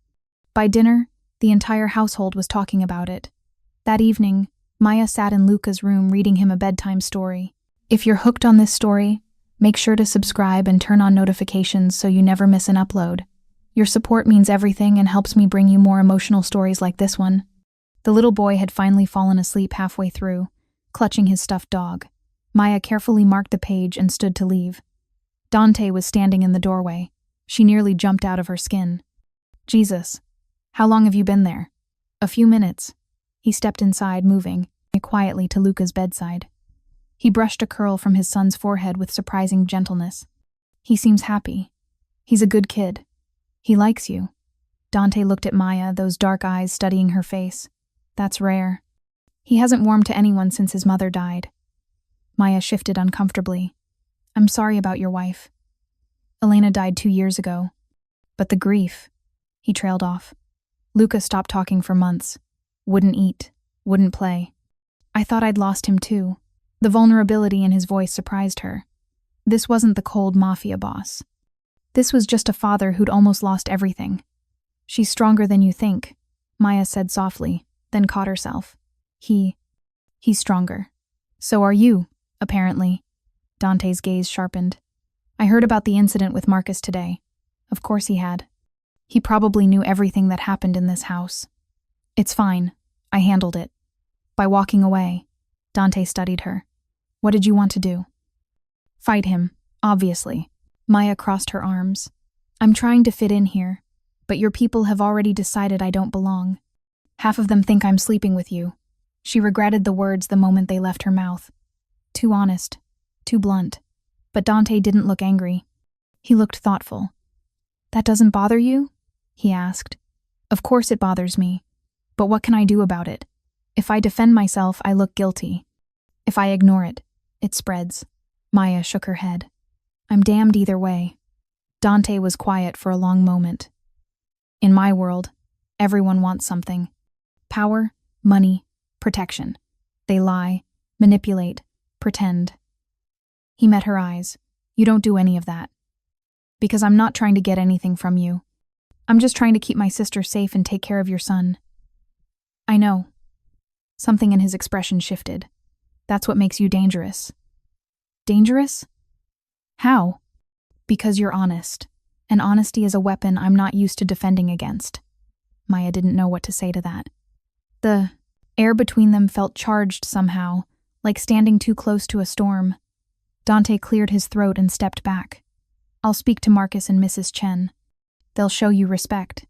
By dinner, the entire household was talking about it. That evening, Maya sat in Luca's room reading him a bedtime story. If you're hooked on this story, make sure to subscribe and turn on notifications so you never miss an upload. Your support means everything and helps me bring you more emotional stories like this one. The little boy had finally fallen asleep halfway through, clutching his stuffed dog. Maya carefully marked the page and stood to leave. Dante was standing in the doorway. She nearly jumped out of her skin. Jesus, how long have you been there? A few minutes. He stepped inside, moving quietly to Luca's bedside. He brushed a curl from his son's forehead with surprising gentleness. He seems happy. He's a good kid. He likes you. Dante looked at Maya, those dark eyes studying her face. That's rare. He hasn't warmed to anyone since his mother died. Maya shifted uncomfortably. I'm sorry about your wife. Elena died 2 years ago. But the grief. He trailed off. Luca stopped talking for months. Wouldn't eat. Wouldn't play. I thought I'd lost him too. The vulnerability in his voice surprised her. This wasn't the cold Mafia boss. This was just a father who'd almost lost everything. She's stronger than you think, Maya said softly, then caught herself. He's stronger. So are you, apparently. Dante's gaze sharpened. I heard about the incident with Marcus today. Of course he had. He probably knew everything that happened in this house. It's fine. I handled it. By walking away. Dante studied her. What did you want to do? Fight him, obviously. Maya crossed her arms. I'm trying to fit in here, but your people have already decided I don't belong. Half of them think I'm sleeping with you. She regretted the words the moment they left her mouth. Too honest, too blunt. But Dante didn't look angry. He looked thoughtful. That doesn't bother you? He asked. Of course it bothers me. But what can I do about it? If I defend myself, I look guilty. If I ignore it, it spreads. Maya shook her head. I'm damned either way. Dante was quiet for a long moment. In my world, everyone wants something. Power, money, protection. They lie, manipulate, pretend. He met her eyes. You don't do any of that. Because I'm not trying to get anything from you. I'm just trying to keep my sister safe and take care of your son. I know. Something in his expression shifted. That's what makes you dangerous. Dangerous? How? Because you're honest. And honesty is a weapon I'm not used to defending against. Maya didn't know what to say to that. The air between them felt charged somehow, like standing too close to a storm. Dante cleared his throat and stepped back. I'll speak to Marcus and Mrs. Chen. They'll show you respect.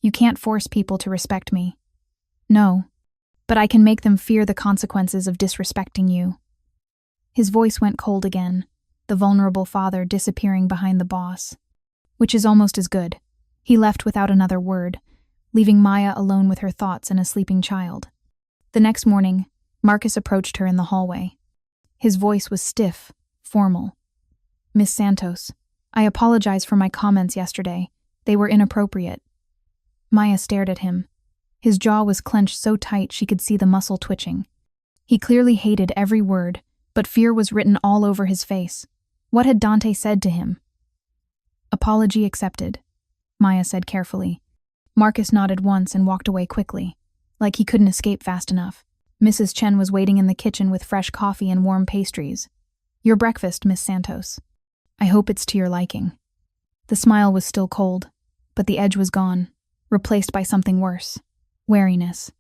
You can't force people to respect me. No, but I can make them fear the consequences of disrespecting you. His voice went cold again, the vulnerable father disappearing behind the boss. Which is almost as good. He left without another word, leaving Maya alone with her thoughts and a sleeping child. The next morning, Marcus approached her in the hallway. His voice was stiff, formal. Miss Santos, I apologize for my comments yesterday. They were inappropriate. Maya stared at him. His jaw was clenched so tight she could see the muscle twitching. He clearly hated every word, but fear was written all over his face. What had Dante said to him? Apology accepted, Maya said carefully. Marcus nodded once and walked away quickly, like he couldn't escape fast enough. Mrs. Chen was waiting in the kitchen with fresh coffee and warm pastries. "Your breakfast, Miss Santos. I hope it's to your liking." The smile was still cold, but the edge was gone, replaced by something worse. Wariness.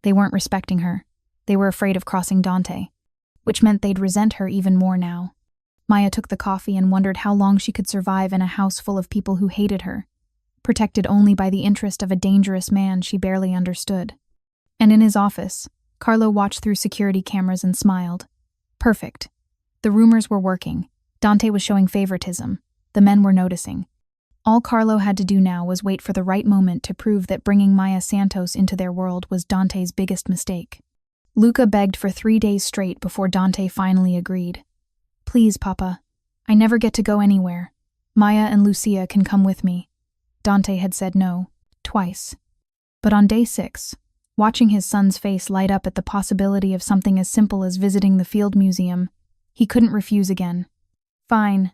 They weren't respecting her. They were afraid of crossing Dante, which meant they'd resent her even more now. Maya took the coffee and wondered how long she could survive in a house full of people who hated her, protected only by the interest of a dangerous man she barely understood. And in his office, Carlo watched through security cameras and smiled. Perfect. The rumors were working. Dante was showing favoritism. The men were noticing. All Carlo had to do now was wait for the right moment to prove that bringing Maya Santos into their world was Dante's biggest mistake. Luca begged for 3 days straight before Dante finally agreed. "Please, Papa. I never get to go anywhere. Maya and Lucia can come with me." Dante had said no, twice. But on day 6, watching his son's face light up at the possibility of something as simple as visiting the Field Museum, he couldn't refuse again. "Fine.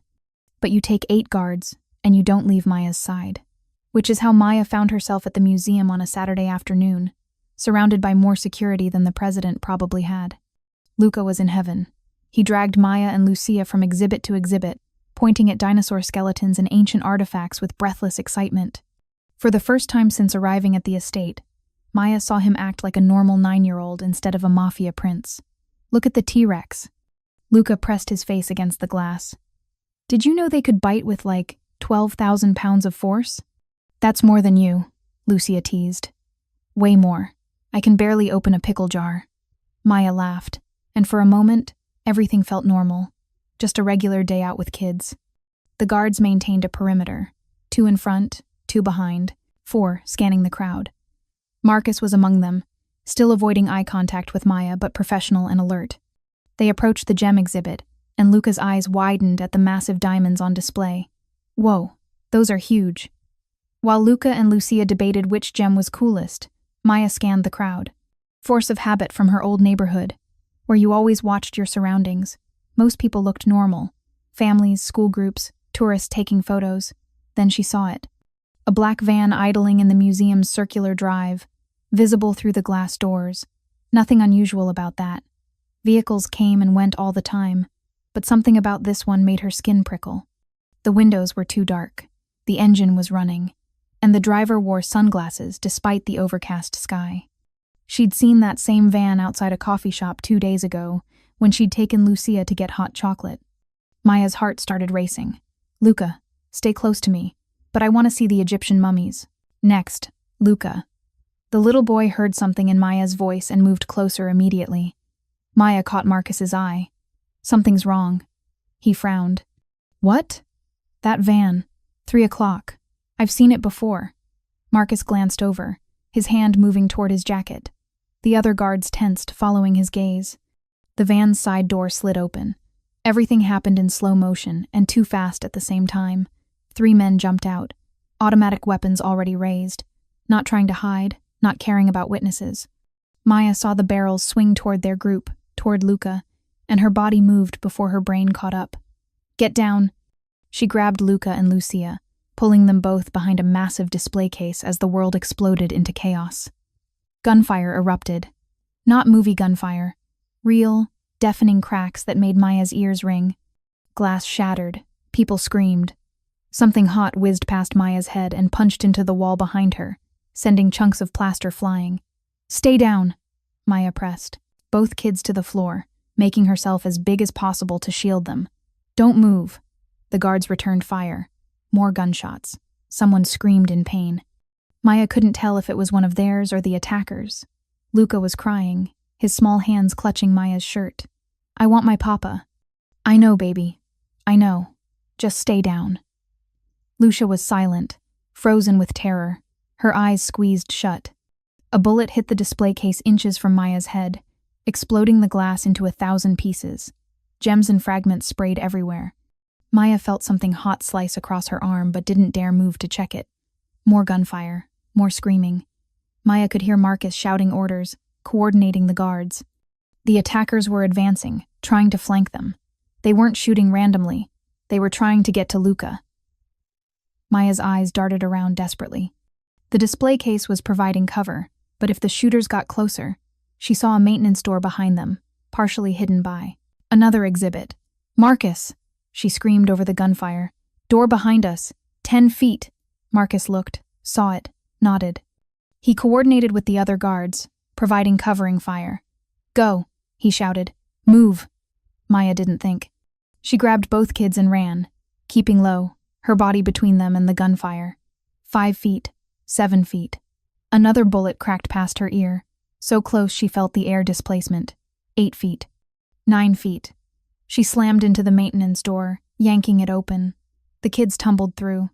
But you take 8 guards, and you don't leave Maya's side." Which is how Maya found herself at the museum on a Saturday afternoon, surrounded by more security than the president probably had. Luca was in heaven. He dragged Maya and Lucia from exhibit to exhibit, pointing at dinosaur skeletons and ancient artifacts with breathless excitement. For the first time since arriving at the estate, Maya saw him act like a normal 9-year-old instead of a Mafia prince. "Look at the T-Rex." Luca pressed his face against the glass. "Did you know they could bite with 12,000 pounds of force?" "That's more than you," Lucia teased. "Way more. I can barely open a pickle jar." Maya laughed, and for a moment, everything felt normal. Just a regular day out with kids. The guards maintained a perimeter, 2 in front, 2 behind, 4 scanning the crowd. Marcus was among them, still avoiding eye contact with Maya but professional and alert. They approached the gem exhibit, and Luca's eyes widened at the massive diamonds on display. "Whoa, those are huge." While Luca and Lucia debated which gem was coolest, Maya scanned the crowd. Force of habit from her old neighborhood, where you always watched your surroundings. Most people looked normal. Families, school groups, tourists taking photos. Then she saw it. A black van idling in the museum's circular drive, visible through the glass doors. Nothing unusual about that. Vehicles came and went all the time, but something about this one made her skin prickle. The windows were too dark. The engine was running, and the driver wore sunglasses despite the overcast sky. She'd seen that same van outside a coffee shop 2 days ago when she'd taken Lucia to get hot chocolate. Maya's heart started racing. "Luca, stay close to me, but I want to see the Egyptian mummies." "Next, Luca." The little boy heard something in Maya's voice and moved closer immediately. Maya caught Marcus's eye. "Something's wrong." He frowned. "What?" "That van. 3 o'clock. I've seen it before." Marcus glanced over, his hand moving toward his jacket. The other guards tensed, following his gaze. The van's side door slid open. Everything happened in slow motion and too fast at the same time. 3 men jumped out, automatic weapons already raised, not trying to hide, not caring about witnesses. Maya saw the barrels swing toward their group, toward Luca, and her body moved before her brain caught up. "Get down." She grabbed Luca and Lucia, pulling them both behind a massive display case as the world exploded into chaos. Gunfire erupted. Not movie gunfire. Real, deafening cracks that made Maya's ears ring. Glass shattered. People screamed. Something hot whizzed past Maya's head and punched into the wall behind her, sending chunks of plaster flying. "Stay down," Maya pressed, both kids to the floor, making herself as big as possible to shield them. "Don't move." The guards returned fire. More gunshots. Someone screamed in pain. Maya couldn't tell if it was one of theirs or the attackers. Luca was crying, his small hands clutching Maya's shirt. "I want my papa." "I know, baby. I know. Just stay down." Lucia was silent, frozen with terror, her eyes squeezed shut. A bullet hit the display case inches from Maya's head, exploding the glass into 1,000 pieces. Gems and fragments sprayed everywhere. Maya felt something hot slice across her arm but didn't dare move to check it. More gunfire, more screaming. Maya could hear Marcus shouting orders, coordinating the guards. The attackers were advancing, trying to flank them. They weren't shooting randomly. They were trying to get to Luca. Maya's eyes darted around desperately. The display case was providing cover, but if the shooters got closer, she saw a maintenance door behind them, partially hidden by another exhibit, Marcus! She screamed over the gunfire. Door behind us. 10 feet. Marcus looked, saw it, nodded. He coordinated with the other guards, providing covering fire. Go, he shouted. Move. Maya didn't think. She grabbed both kids and ran, keeping low, her body between them and the gunfire. 5 feet, 7 feet. Another bullet cracked past her ear, so close she felt the air displacement. 8 feet. 9 feet. She slammed into the maintenance door, yanking it open. The kids tumbled through.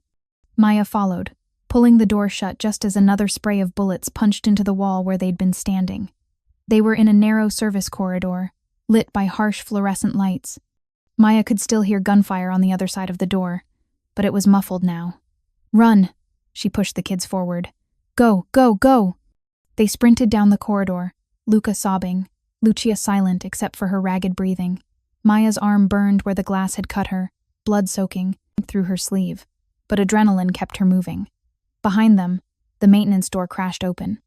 Maya followed, pulling the door shut just as another spray of bullets punched into the wall where they'd been standing. They were in a narrow service corridor, lit by harsh fluorescent lights. Maya could still hear gunfire on the other side of the door, but it was muffled now. Run! She pushed the kids forward. Go, go, go! They sprinted down the corridor, Luca sobbing, Lucia silent except for her ragged breathing. Maya's arm burned where the glass had cut her, blood soaking through her sleeve, but adrenaline kept her moving. Behind them, the maintenance door crashed open.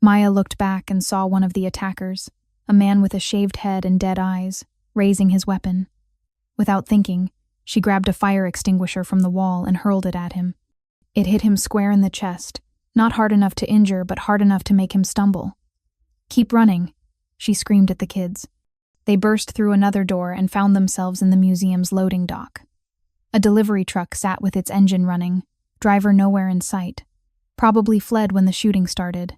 Maya looked back and saw one of the attackers, a man with a shaved head and dead eyes, raising his weapon. Without thinking, she grabbed a fire extinguisher from the wall and hurled it at him. It hit him square in the chest, not hard enough to injure but hard enough to make him stumble. Keep running, she screamed at the kids. They burst through another door and found themselves in the museum's loading dock. A delivery truck sat with its engine running, driver nowhere in sight. Probably fled when the shooting started.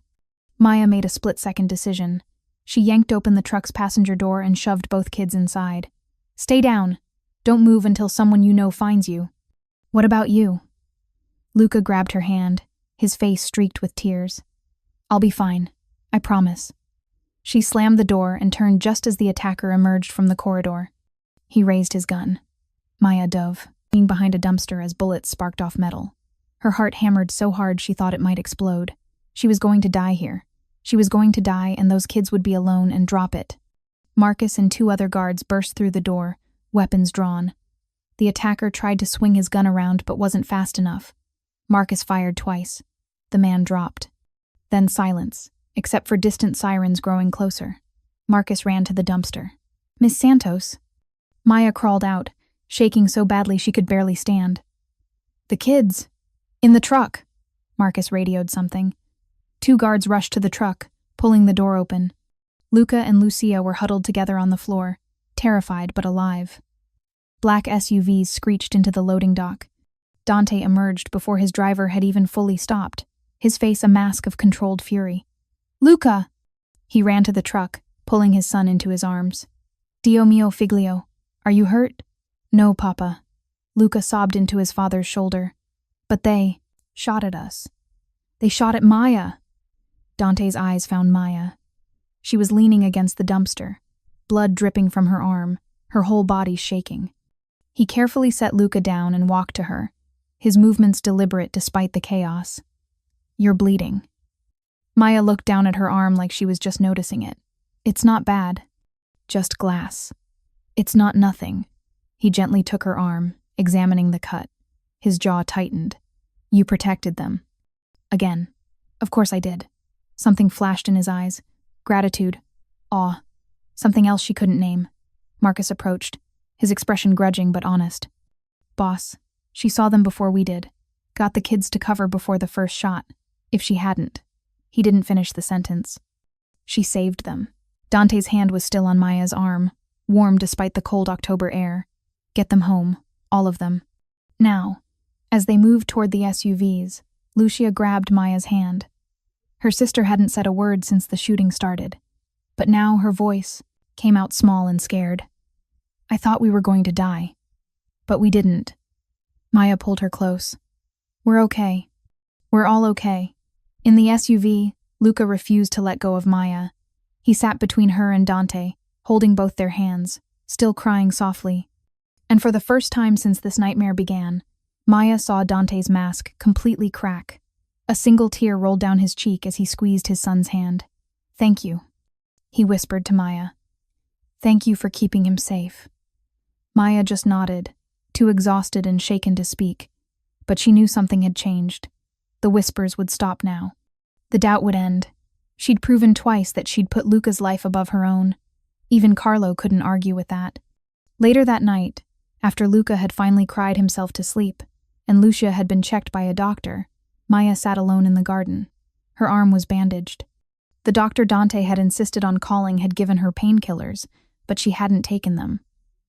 Maya made a split-second decision. She yanked open the truck's passenger door and shoved both kids inside. Stay down. Don't move until someone you know finds you. What about you? Luca grabbed her hand, his face streaked with tears. I'll be fine. I promise. She slammed the door and turned just as the attacker emerged from the corridor. He raised his gun. Maya dove, being behind a dumpster as bullets sparked off metal. Her heart hammered so hard she thought it might explode. She was going to die here. She was going to die and those kids would be alone and drop it. Marcus and 2 other guards burst through the door, weapons drawn. The attacker tried to swing his gun around but wasn't fast enough. Marcus fired twice. The man dropped. Then silence, except for distant sirens growing closer. Marcus ran to the dumpster. Miss Santos? Maya crawled out, shaking so badly she could barely stand. The kids! In the truck! Marcus radioed something. 2 guards rushed to the truck, pulling the door open. Luca and Lucia were huddled together on the floor, terrified but alive. Black SUVs screeched into the loading dock. Dante emerged before his driver had even fully stopped, his face a mask of controlled fury. Luca! He ran to the truck, pulling his son into his arms. Dio mio figlio, are you hurt? No, Papa. Luca sobbed into his father's shoulder. But they shot at us. They shot at Maya. Dante's eyes found Maya. She was leaning against the dumpster, blood dripping from her arm, her whole body shaking. He carefully set Luca down and walked to her, his movements deliberate despite the chaos. You're bleeding. Maya looked down at her arm like she was just noticing it. It's not bad. Just glass. It's not nothing. He gently took her arm, examining the cut. His jaw tightened. You protected them. Again. Of course I did. Something flashed in his eyes. Gratitude. Awe. Something else she couldn't name. Marcus approached, his expression grudging but honest. Boss, she saw them before we did. Got the kids to cover before the first shot. If she hadn't. He didn't finish the sentence. She saved them. Dante's hand was still on Maya's arm, warm despite the cold October air. Get them home. All of them. Now, as they moved toward the SUVs, Lucia grabbed Maya's hand. Her sister hadn't said a word since the shooting started, but now her voice came out small and scared. I thought we were going to die, but we didn't. Maya pulled her close. We're okay. We're all okay. In the SUV, Luca refused to let go of Maya. He sat between her and Dante, holding both their hands, still crying softly. And for the first time since this nightmare began, Maya saw Dante's mask completely crack. A single tear rolled down his cheek as he squeezed his son's hand. Thank you, he whispered to Maya. Thank you for keeping him safe. Maya just nodded, too exhausted and shaken to speak, but she knew something had changed. The whispers would stop now. The doubt would end. She'd proven twice that she'd put Luca's life above her own. Even Carlo couldn't argue with that. Later that night, after Luca had finally cried himself to sleep, and Lucia had been checked by a doctor, Maya sat alone in the garden. Her arm was bandaged. The doctor Dante had insisted on calling had given her painkillers, but she hadn't taken them.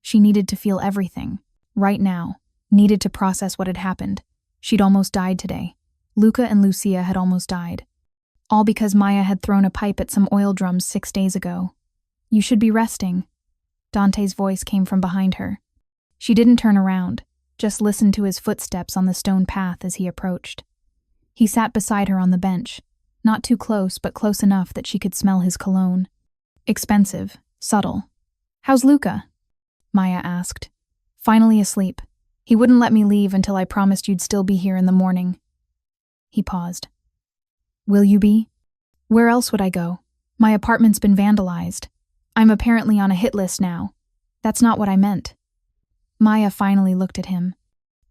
She needed to feel everything, right now, needed to process what had happened. She'd almost died today. Luca and Lucia had almost died. All because Maya had thrown a pipe at some oil drums 6 days ago. "You should be resting." Dante's voice came from behind her. She didn't turn around, just listened to his footsteps on the stone path as he approached. He sat beside her on the bench, not too close but close enough that she could smell his cologne. Expensive, subtle. "How's Luca?" Maya asked. "Finally asleep. He wouldn't let me leave until I promised you'd still be here in the morning." He paused. "Will you be? Where else would I go? My apartment's been vandalized. I'm apparently on a hit list now. That's not what I meant." Maya finally looked at him.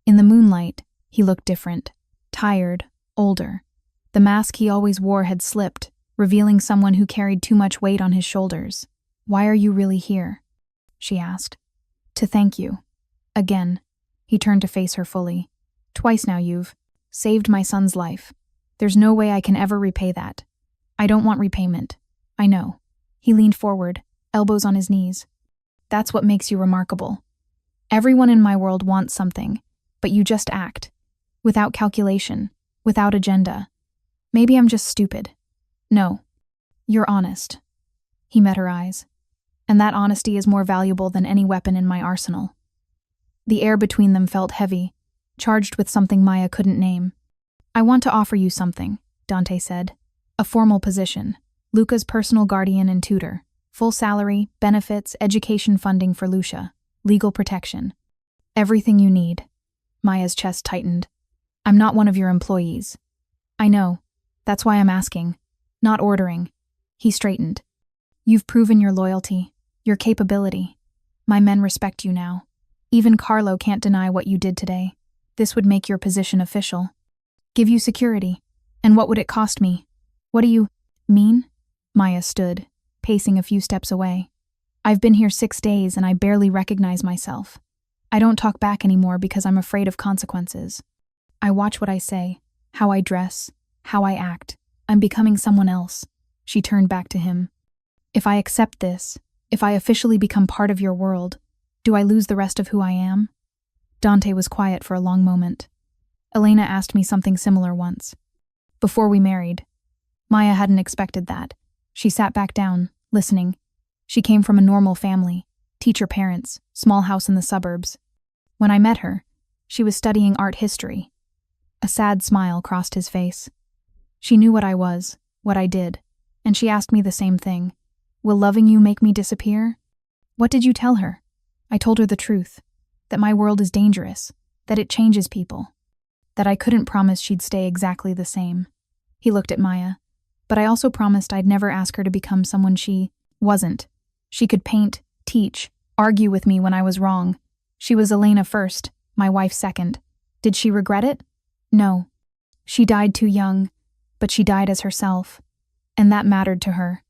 In the moonlight, he looked different, tired, older. The mask he always wore had slipped, revealing someone who carried too much weight on his shoulders. "Why are you really here?" she asked. "To thank you. Again." He turned to face her fully. "Twice now you've saved my son's life. There's no way I can ever repay that. I don't want repayment. I know." He leaned forward, elbows on his knees. "That's what makes you remarkable. Everyone in my world wants something, but you just act. Without calculation, without agenda. Maybe I'm just stupid. No. You're honest." He met her eyes. "And that honesty is more valuable than any weapon in my arsenal." The air between them felt heavy, charged with something Maya couldn't name. "I want to offer you something," Dante said. "A formal position. Luca's personal guardian and tutor. Full salary, benefits, education funding for Lucia. Legal protection. Everything you need." Maya's chest tightened. "I'm not one of your employees." "I know. That's why I'm asking. Not ordering." He straightened. "You've proven your loyalty, your capability. My men respect you now. Even Carlo can't deny what you did today. This would make your position official. Give you security. And what would it cost me? What do you mean?" Maya stood, pacing a few steps away. "I've been here 6 days and I barely recognize myself. I don't talk back anymore because I'm afraid of consequences. I watch what I say, how I dress, how I act. I'm becoming someone else." She turned back to him. "If I accept this, if I officially become part of your world, do I lose the rest of who I am?" Dante was quiet for a long moment. "Elena asked me something similar once. Before we married." Maya hadn't expected that. She sat back down, listening. She came from a normal family, teacher parents, small house in the suburbs. When I met her, she was studying art history. A sad smile crossed his face. She knew what I was, what I did, and she asked me the same thing. "Will loving you make me disappear?" What did you tell her? I told her the truth, that my world is dangerous, that it changes people, that I couldn't promise she'd stay exactly the same. He looked at Maya. But I also promised I'd never ask her to become someone she wasn't. She could paint, teach, argue with me when I was wrong. She was Elena first, my wife second. Did she regret it? No. She died too young, but she died as herself, and that mattered to her.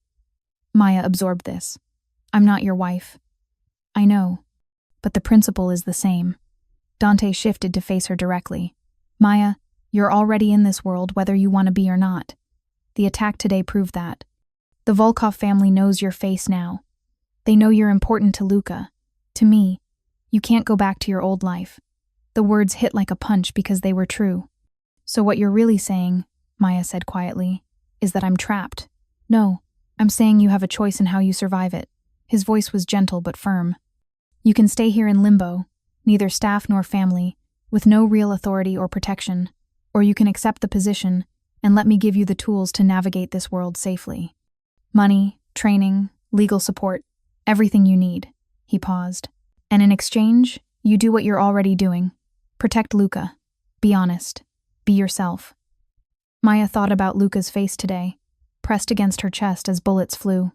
Maya absorbed this. "I'm not your wife." "I know, but the principle is the same." Dante shifted to face her directly. "Maya, you're already in this world whether you want to be or not. The attack today proved that. The Volkov family knows your face now. They know you're important to Luca. To me, you can't go back to your old life." The words hit like a punch because they were true. "So what you're really saying," Maya said quietly, "is that I'm trapped." "No, I'm saying you have a choice in how you survive it." His voice was gentle but firm. "You can stay here in limbo, neither staff nor family, with no real authority or protection, or you can accept the position and let me give you the tools to navigate this world safely. Money, training, legal support, everything you need." He paused. "And in exchange, you do what you're already doing. Protect Luca. Be honest. Be yourself." Maya thought about Luca's face today, pressed against her chest as bullets flew.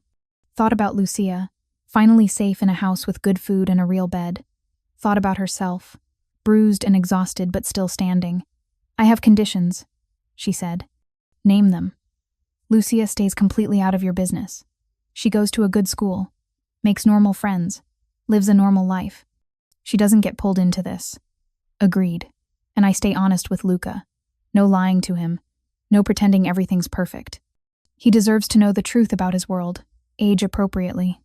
Thought about Lucia, finally safe in a house with good food and a real bed. Thought about herself, bruised and exhausted but still standing. "I have conditions," she said. "Name them." "Lucia stays completely out of your business. She goes to a good school, makes normal friends, lives a normal life. She doesn't get pulled into this. Agreed. And I stay honest with Luca. No lying to him. No pretending everything's perfect. He deserves to know the truth about his world, age appropriately.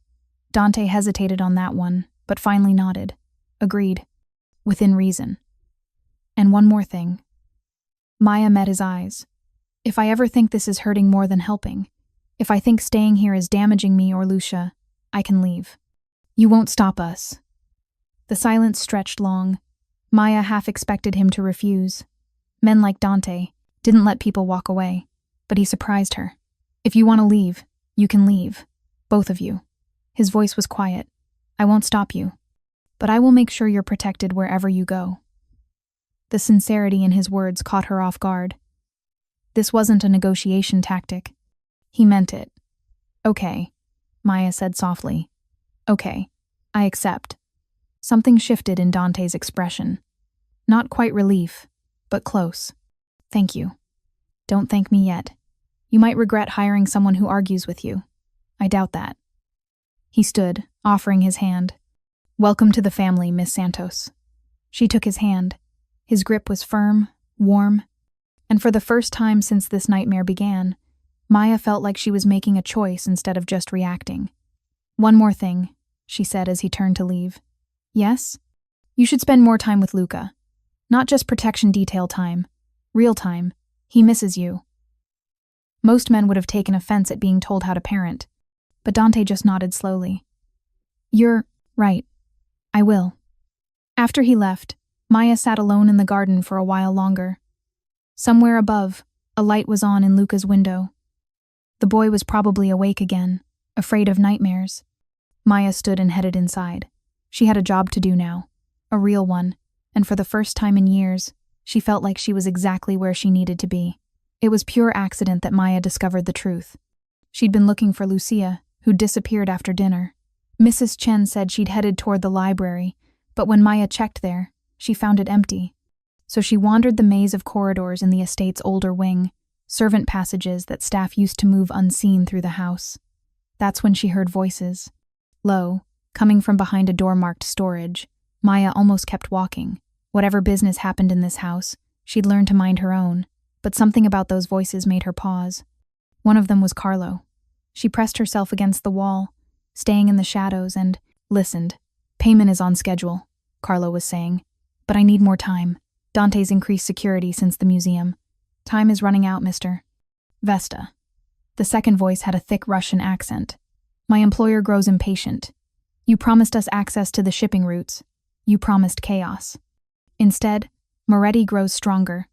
Dante hesitated on that one, but finally nodded. Agreed. Within reason. And one more thing. Maya met his eyes. If I ever think this is hurting more than helping, if I think staying here is damaging me or Lucia, I can leave. You won't stop us. The silence stretched long. Maya half expected him to refuse. Men like Dante didn't let people walk away, but he surprised her. If you want to leave, you can leave. Both of you. His voice was quiet. I won't stop you, but I will make sure you're protected wherever you go. The sincerity in his words caught her off guard. This wasn't a negotiation tactic. He meant it. Okay, Maya said softly. Okay, I accept. Something shifted in Dante's expression. Not quite relief, but close. Thank you. Don't thank me yet. You might regret hiring someone who argues with you. I doubt that. He stood, offering his hand. Welcome to the family, Miss Santos. She took his hand. His grip was firm, warm, and for the first time since this nightmare began, Maya felt like she was making a choice instead of just reacting. One more thing, she said as he turned to leave. Yes? You should spend more time with Luca. Not just protection detail time. Real time. He misses you. Most men would have taken offense at being told how to parent, but Dante just nodded slowly. You're right. I will. After he left, Maya sat alone in the garden for a while longer. Somewhere above, a light was on in Luca's window. The boy was probably awake again, afraid of nightmares. Maya stood and headed inside. She had a job to do now, a real one, and for the first time in years, she felt like she was exactly where she needed to be. It was pure accident that Maya discovered the truth. She'd been looking for Lucia, who'd disappeared after dinner. Mrs. Chen said she'd headed toward the library, but when Maya checked there, she found it empty. So she wandered the maze of corridors in the estate's older wing, servant passages that staff used to move unseen through the house. That's when she heard voices. Low, coming from behind a door marked storage, Maya almost kept walking. Whatever business happened in this house, she'd learned to mind her own, but something about those voices made her pause. One of them was Carlo. She pressed herself against the wall, staying in the shadows, and listened. Payment is on schedule, Carlo was saying. But I need more time. Dante's increased security since the museum. Time is running out, mister. Vesta. The second voice had a thick Russian accent. My employer grows impatient. You promised us access to the shipping routes. You promised chaos. Instead, Moretti grows stronger.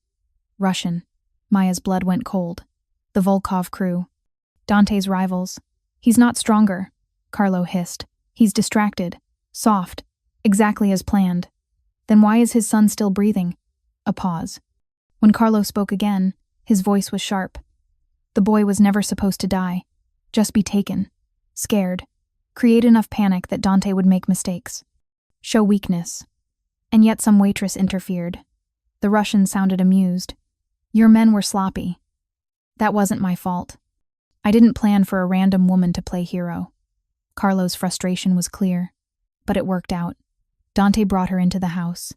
Russian. Maya's blood went cold. The Volkov crew. Dante's rivals. He's not stronger, Carlo hissed. He's distracted. Soft. Exactly as planned. Then why is his son still breathing? A pause. When Carlo spoke again, his voice was sharp. The boy was never supposed to die. Just be taken. Scared. Create enough panic that Dante would make mistakes. Show weakness. And yet some waitress interfered. The Russian sounded amused. Your men were sloppy. That wasn't my fault. I didn't plan for a random woman to play hero. Carlo's frustration was clear. But it worked out. Dante brought her into the house.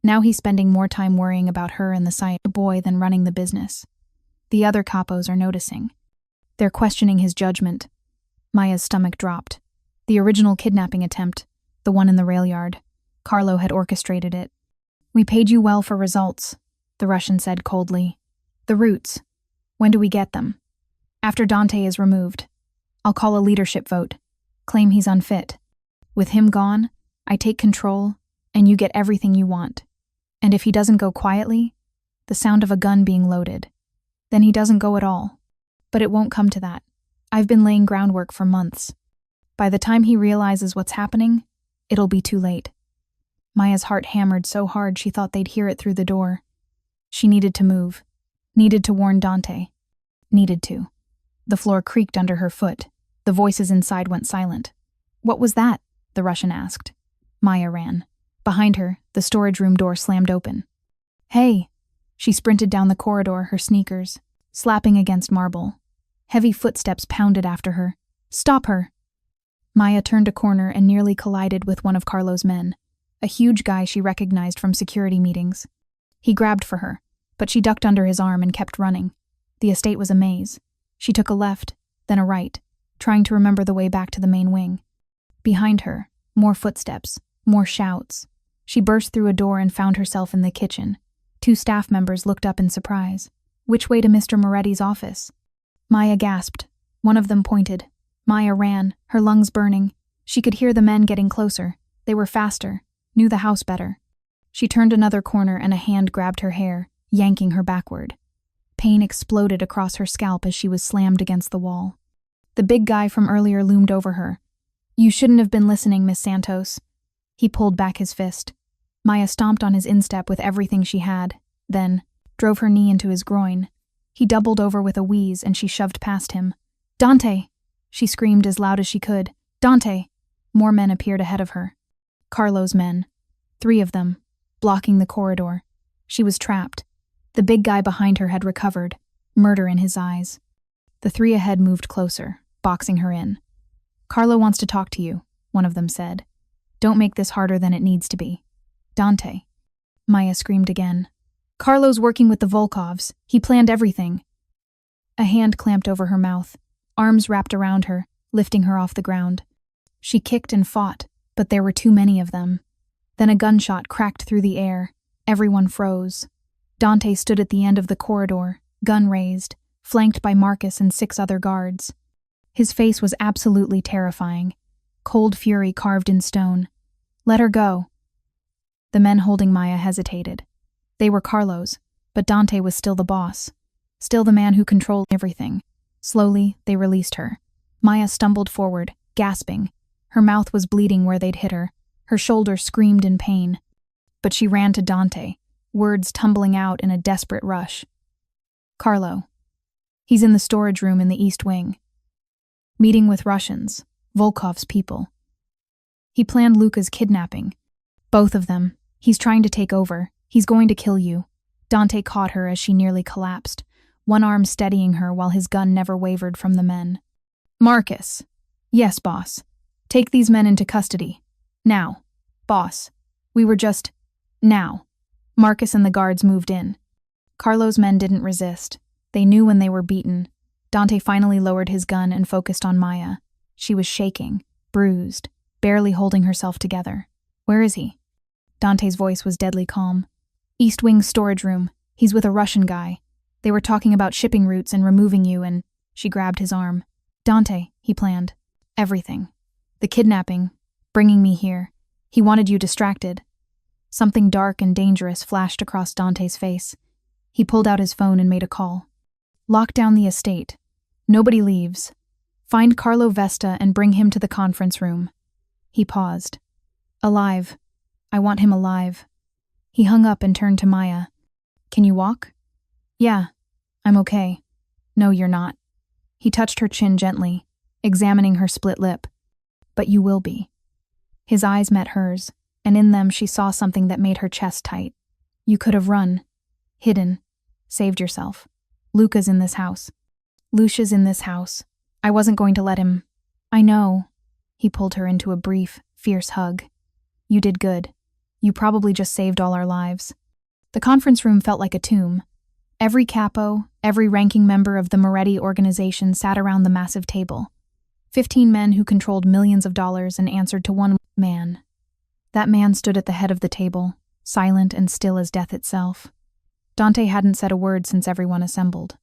Now he's spending more time worrying about her and the sight of the boy than running the business. The other capos are noticing. They're questioning his judgment. Maya's stomach dropped. The original kidnapping attempt, the one in the railyard, Carlo had orchestrated it. We paid you well for results, the Russian said coldly. The roots. When do we get them? After Dante is removed. I'll call a leadership vote. Claim he's unfit. With him gone, I take control, and you get everything you want. And if he doesn't go quietly, the sound of a gun being loaded, then he doesn't go at all. But it won't come to that. I've been laying groundwork for months. By the time he realizes what's happening, it'll be too late. Maya's heart hammered so hard she thought they'd hear it through the door. She needed to move. Needed to warn Dante. Needed to. The floor creaked under her foot. The voices inside went silent. What was that? The Russian asked. Maya ran. Behind her, the storage room door slammed open. Hey! She sprinted down the corridor, her sneakers slapping against marble. Heavy footsteps pounded after her. Stop her! Maya turned a corner and nearly collided with one of Carlo's men, a huge guy she recognized from security meetings. He grabbed for her, but she ducked under his arm and kept running. The estate was a maze. She took a left, then a right, trying to remember the way back to the main wing. Behind her, more footsteps, more shouts. She burst through a door and found herself in the kitchen. 2 staff members looked up in surprise. Which way to Mr. Moretti's office? Maya gasped. One of them pointed. Maya ran, her lungs burning. She could hear the men getting closer. They were faster, knew the house better. She turned another corner and a hand grabbed her hair, yanking her backward. Pain exploded across her scalp as she was slammed against the wall. The big guy from earlier loomed over her. "You shouldn't have been listening, Miss Santos." He pulled back his fist. Maya stomped on his instep with everything she had, then drove her knee into his groin. He doubled over with a wheeze and she shoved past him. "Dante!" She screamed as loud as she could. "Dante!" More men appeared ahead of her. Carlo's men. 3 of them, blocking the corridor. She was trapped. The big guy behind her had recovered, murder in his eyes. The 3 ahead moved closer, boxing her in. "Carlo wants to talk to you," one of them said. "Don't make this harder than it needs to be." "Dante." Maya screamed again. "Carlo's working with the Volkovs. He planned everything." A hand clamped over her mouth, arms wrapped around her, lifting her off the ground. She kicked and fought, but there were too many of them. Then a gunshot cracked through the air. Everyone froze. Dante stood at the end of the corridor, gun raised, flanked by Marcus and 6 other guards. His face was absolutely terrifying, cold fury carved in stone. "Let her go." The men holding Maya hesitated. They were Carlo's, but Dante was still the boss, still the man who controlled everything. Slowly, they released her. Maya stumbled forward, gasping. Her mouth was bleeding where they'd hit her. Her shoulder screamed in pain. But she ran to Dante, words tumbling out in a desperate rush. "Carlo. He's in the storage room in the East Wing. Meeting with Russians, Volkov's people. He planned Luca's kidnapping. Both of them. He's trying to take over. He's going to kill you." Dante caught her as she nearly collapsed, one arm steadying her while his gun never wavered from the men. "Marcus." "Yes, boss. Take these men into custody. Now." "Boss. We were just... now." Marcus and the guards moved in. Carlo's men didn't resist. They knew when they were beaten. Dante finally lowered his gun and focused on Maya. She was shaking, bruised, barely holding herself together. "Where is he?" Dante's voice was deadly calm. "East Wing storage room. He's with a Russian guy. They were talking about shipping routes and removing you and..." She grabbed his arm. "Dante," he planned. "Everything. The kidnapping. Bringing me here. He wanted you distracted." Something dark and dangerous flashed across Dante's face. He pulled out his phone and made a call. "Lock down the estate. Nobody leaves. Find Carlo Vesta and bring him to the conference room." He paused. "Alive. I want him alive." He hung up and turned to Maya. "Can you walk?" "Yeah, I'm okay." "No, you're not." He touched her chin gently, examining her split lip. "But you will be." His eyes met hers, and in them she saw something that made her chest tight. "You could have run, hidden, saved yourself. Luca's in this house. Lucia's in this house. I wasn't going to let him." "I know." He pulled her into a brief, fierce hug. "You did good. You probably just saved all our lives." The conference room felt like a tomb. Every capo, every ranking member of the Moretti organization sat around the massive table. 15 men who controlled millions of dollars and answered to one man. That man stood at the head of the table, silent and still as death itself. Dante hadn't said a word since everyone assembled.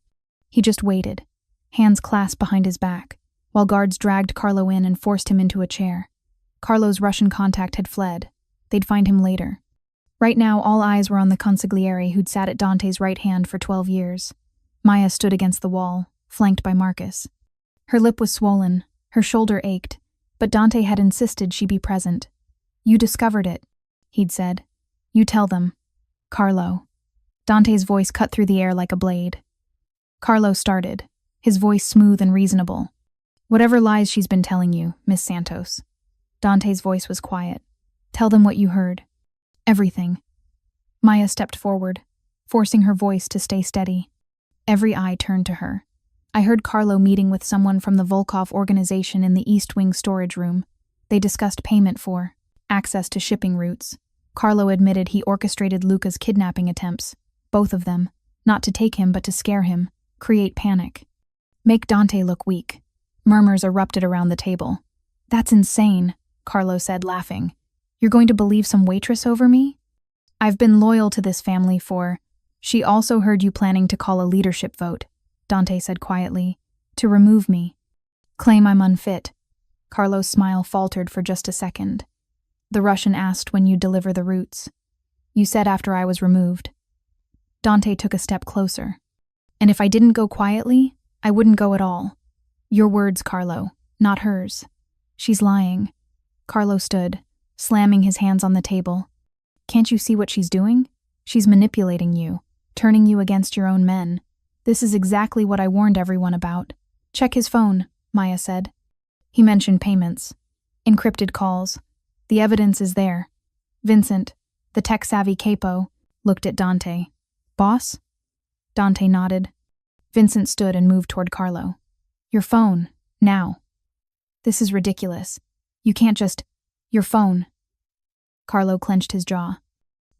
He just waited, hands clasped behind his back, while guards dragged Carlo in and forced him into a chair. Carlo's Russian contact had fled. They'd find him later. Right now, all eyes were on the consigliere who'd sat at Dante's right hand for 12 years. Maya stood against the wall, flanked by Marcus. Her lip was swollen, her shoulder ached, but Dante had insisted she be present. "You discovered it," he'd said. "You tell them. Carlo." Dante's voice cut through the air like a blade. Carlo started, his voice smooth and reasonable. "Whatever lies she's been telling you, Miss Santos." Dante's voice was quiet. "Tell them what you heard. Everything." Maya stepped forward, forcing her voice to stay steady. Every eye turned to her. I heard Carlo meeting with someone from the Volkov organization in the East Wing storage room. They discussed payment for access to shipping routes. Carlo admitted he orchestrated Luca's kidnapping attempts, both of them, not to take him but to scare him, create panic. Make Dante look weak. Murmurs erupted around the table. That's insane, Carlo said, laughing. You're going to believe some waitress over me? I've been loyal to this family for... She also heard you planning to call a leadership vote, Dante said quietly, to remove me. Claim I'm unfit. Carlo's smile faltered for just a second. The Russian asked when you'd deliver the routes. You said after I was removed. Dante took a step closer. And if I didn't go quietly, I wouldn't go at all. Your words, Carlo, not hers. She's lying. Carlo stood, slamming his hands on the table. Can't you see what she's doing? She's manipulating you, turning you against your own men. This is exactly what I warned everyone about. Check his phone, Maya said. He mentioned payments. Encrypted calls. The evidence is there. Vincent, the tech-savvy capo, looked at Dante. Boss? Dante nodded. Vincent stood and moved toward Carlo. Your phone, now. This is ridiculous. You can't just... Your phone. Carlo clenched his jaw.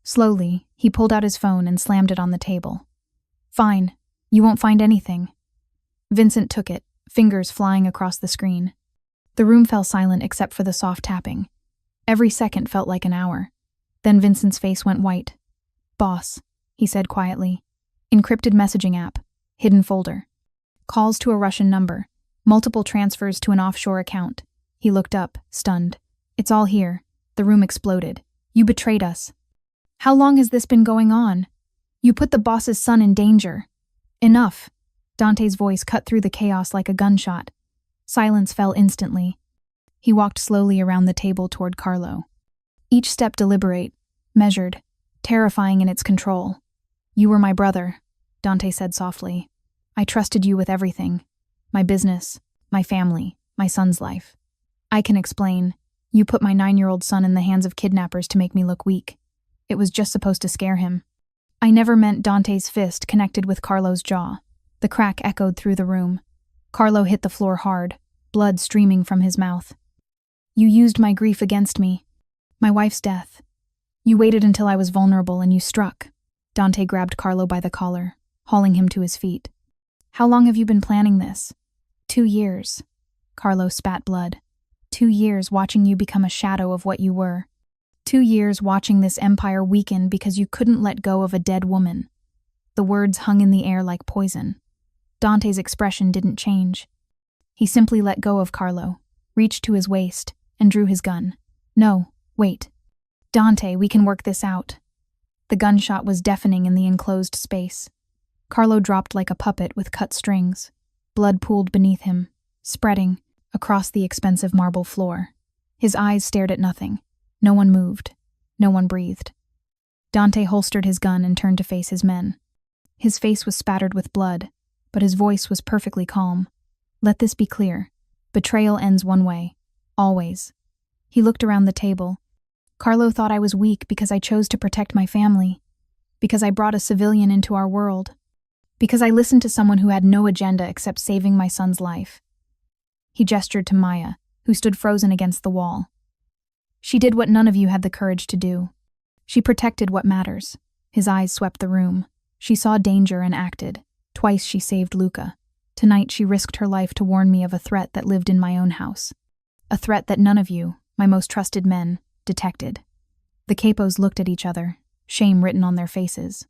Slowly, he pulled out his phone and slammed it on the table. Fine, you won't find anything. Vincent took it, fingers flying across the screen. The room fell silent except for the soft tapping. Every second felt like an hour. Then Vincent's face went white. Boss, he said quietly. Encrypted messaging app. Hidden folder. Calls to a Russian number. Multiple transfers to an offshore account. He looked up, stunned. It's all here. The room exploded. You betrayed us. How long has this been going on? You put the boss's son in danger. Enough. Dante's voice cut through the chaos like a gunshot. Silence fell instantly. He walked slowly around the table toward Carlo. Each step deliberate, measured, terrifying in its control. You were my brother, Dante said softly. I trusted you with everything. My business, my family, my son's life. I can explain. You put my 9-year-old son in the hands of kidnappers to make me look weak. It was just supposed to scare him. I never meant. Dante's fist connected with Carlo's jaw. The crack echoed through the room. Carlo hit the floor hard, blood streaming from his mouth. You used my grief against me. My wife's death. You waited until I was vulnerable and you struck. Dante grabbed Carlo by the collar, hauling him to his feet. How long have you been planning this? 2 years. Carlo spat blood. 2 years watching you become a shadow of what you were. 2 years watching this empire weaken because you couldn't let go of a dead woman. The words hung in the air like poison. Dante's expression didn't change. He simply let go of Carlo, reached to his waist, and drew his gun. No, wait. Dante, we can work this out. The gunshot was deafening in the enclosed space. Carlo dropped like a puppet with cut strings. Blood pooled beneath him, spreading across the expensive marble floor. His eyes stared at nothing. No one moved. No one breathed. Dante holstered his gun and turned to face his men. His face was spattered with blood, but his voice was perfectly calm. Let this be clear. Betrayal ends one way. Always. He looked around the table. Carlo thought I was weak because I chose to protect my family. Because I brought a civilian into our world. Because I listened to someone who had no agenda except saving my son's life. He gestured to Maya, who stood frozen against the wall. She did what none of you had the courage to do. She protected what matters. His eyes swept the room. She saw danger and acted. Twice she saved Luca. Tonight she risked her life to warn me of a threat that lived in my own house. A threat that none of you, my most trusted men, detected. The capos looked at each other, shame written on their faces.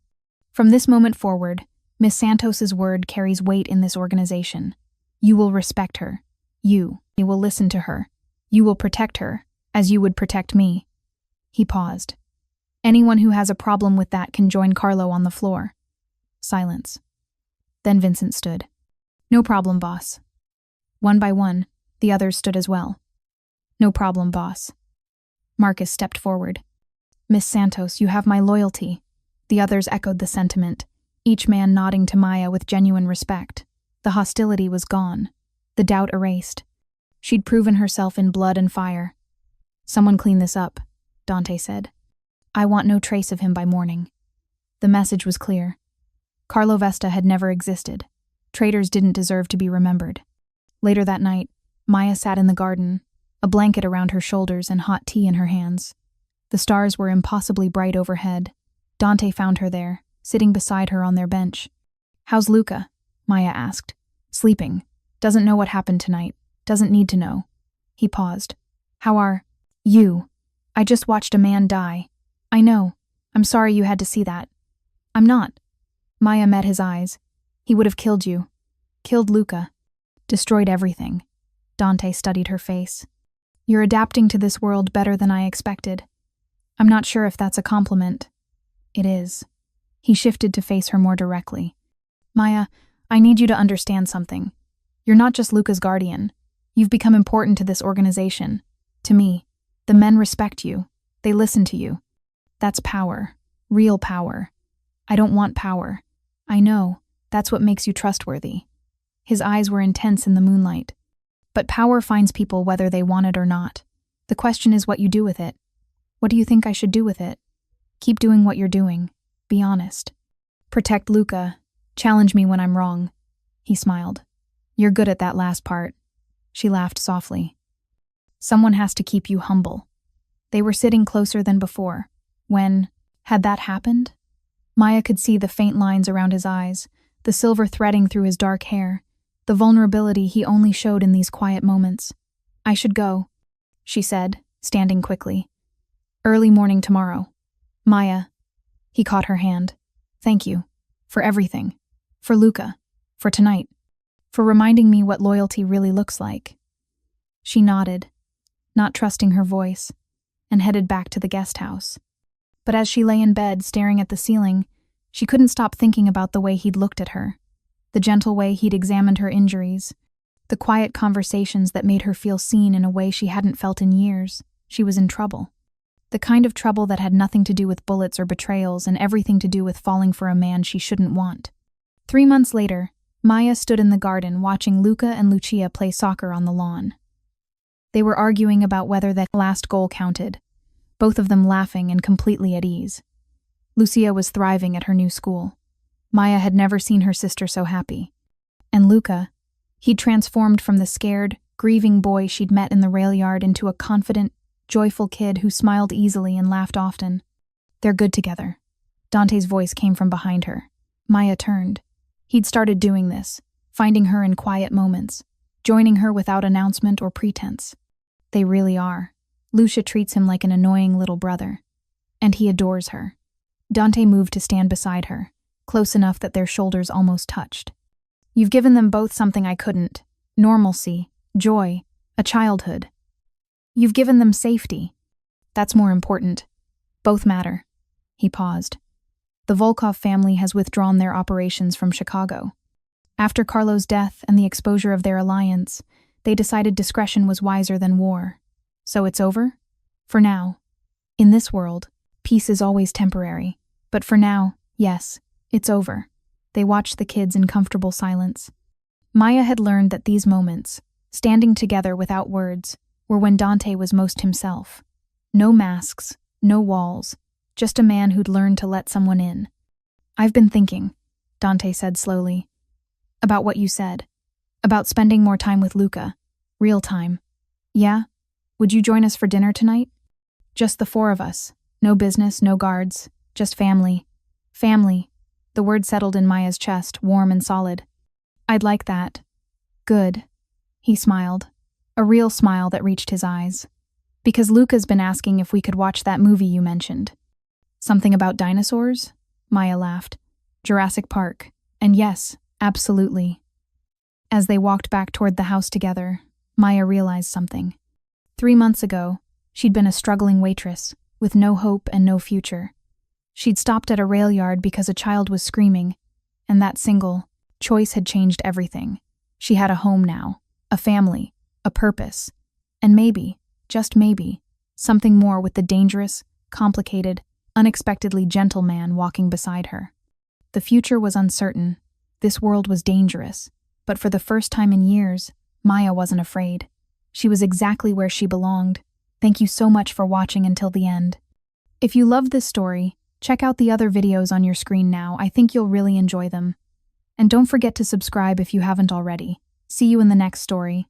From this moment forward, Miss Santos's word carries weight in this organization. You will respect her. You will listen to her. You will protect her, as you would protect me. He paused. Anyone who has a problem with that can join Carlo on the floor. Silence. Then Vincent stood. No problem, boss. One by one, the others stood as well. No problem, boss. Marcus stepped forward. Miss Santos, you have my loyalty. The others echoed the sentiment, each man nodding to Maya with genuine respect. The hostility was gone, the doubt erased. She'd proven herself in blood and fire. Someone clean this up, Dante said. I want no trace of him by morning. The message was clear. Carlo Vesta had never existed. Traitors didn't deserve to be remembered. Later that night, Maya sat in the garden, a blanket around her shoulders and hot tea in her hands. The stars were impossibly bright overhead. Dante found her there, sitting beside her on their bench. "How's Luca?" Maya asked. "Sleeping. Doesn't know what happened tonight. Doesn't need to know." He paused. "How are you? I just watched a man die." "I know. I'm sorry you had to see that." "I'm not." Maya met his eyes. "He would have killed you. Killed Luca. Destroyed everything." Dante studied her face. "You're adapting to this world better than I expected." "I'm not sure if that's a compliment." "It is." He shifted to face her more directly. "Maya, I need you to understand something. You're not just Luca's guardian. You've become important to this organization. To me. The men respect you. They listen to you. That's power. Real power. I don't want power. I know. That's what makes you trustworthy." His eyes were intense in the moonlight. "But power finds people whether they want it or not. The question is what you do with it. What do you think I should do with it? Keep doing what you're doing. Be honest. Protect Luca. Challenge me when I'm wrong." He smiled. "You're good at that last part." She laughed softly. "Someone has to keep you humble." They were sitting closer than before. When had that happened? Maya could see the faint lines around his eyes, the silver threading through his dark hair, the vulnerability he only showed in these quiet moments. "I should go," she said, standing quickly. "Early morning tomorrow." "Maya." He caught her hand. "Thank you. For everything. For Luca. For tonight. For reminding me what loyalty really looks like." She nodded, not trusting her voice, and headed back to the guest house. But as she lay in bed staring at the ceiling, she couldn't stop thinking about the way he'd looked at her, the gentle way he'd examined her injuries, the quiet conversations that made her feel seen in a way she hadn't felt in years. She was in trouble. The kind of trouble that had nothing to do with bullets or betrayals and everything to do with falling for a man she shouldn't want. 3 months later, Maya stood in the garden watching Luca and Lucia play soccer on the lawn. They were arguing about whether that last goal counted, both of them laughing and completely at ease. Lucia was thriving at her new school. Maya had never seen her sister so happy. And Luca, he'd transformed from the scared, grieving boy she'd met in the railyard into a confident, joyful kid who smiled easily and laughed often. "They're good together." Dante's voice came from behind her. Maya turned. He'd started doing this, finding her in quiet moments, joining her without announcement or pretense. They really are. Lucia treats him like an annoying little brother. And he adores her. Dante moved to stand beside her, close enough that their shoulders almost touched. "You've given them both something I couldn't. Normalcy, joy, a childhood. You've given them safety. That's more important. Both matter." He paused. "The Volkov family has withdrawn their operations from Chicago. After Carlo's death and the exposure of their alliance, they decided discretion was wiser than war. So it's over? For now. In this world, peace is always temporary. But for now, yes, it's over." They watched the kids in comfortable silence. Maya had learned that these moments, standing together without words, were when Dante was most himself. No masks, no walls, just a man who'd learned to let someone in. "I've been thinking," Dante said slowly, "about what you said. About spending more time with Luca. Real time. Yeah? Would you join us for dinner tonight? Just the 4 of us. No business, no guards. Just family." "Family." The word settled in Maya's chest, warm and solid. "I'd like that." "Good." He smiled. A real smile that reached his eyes. "Because Luca's been asking if we could watch that movie you mentioned." "Something about dinosaurs?" Maya laughed. "Jurassic Park. And yes, absolutely." As they walked back toward the house together, Maya realized something. 3 months ago, she'd been a struggling waitress, with no hope and no future. She'd stopped at a railyard because a child was screaming, and that single choice had changed everything. She had a home now, a family, a purpose, and maybe, just maybe, something more with the dangerous, complicated, unexpectedly gentle man walking beside her. The future was uncertain. This world was dangerous, but for the first time in years, Maya wasn't afraid. She was exactly where she belonged. Thank you so much for watching until the end. If you loved this story, check out the other videos on your screen now. I think you'll really enjoy them. And don't forget to subscribe if you haven't already. See you in the next story.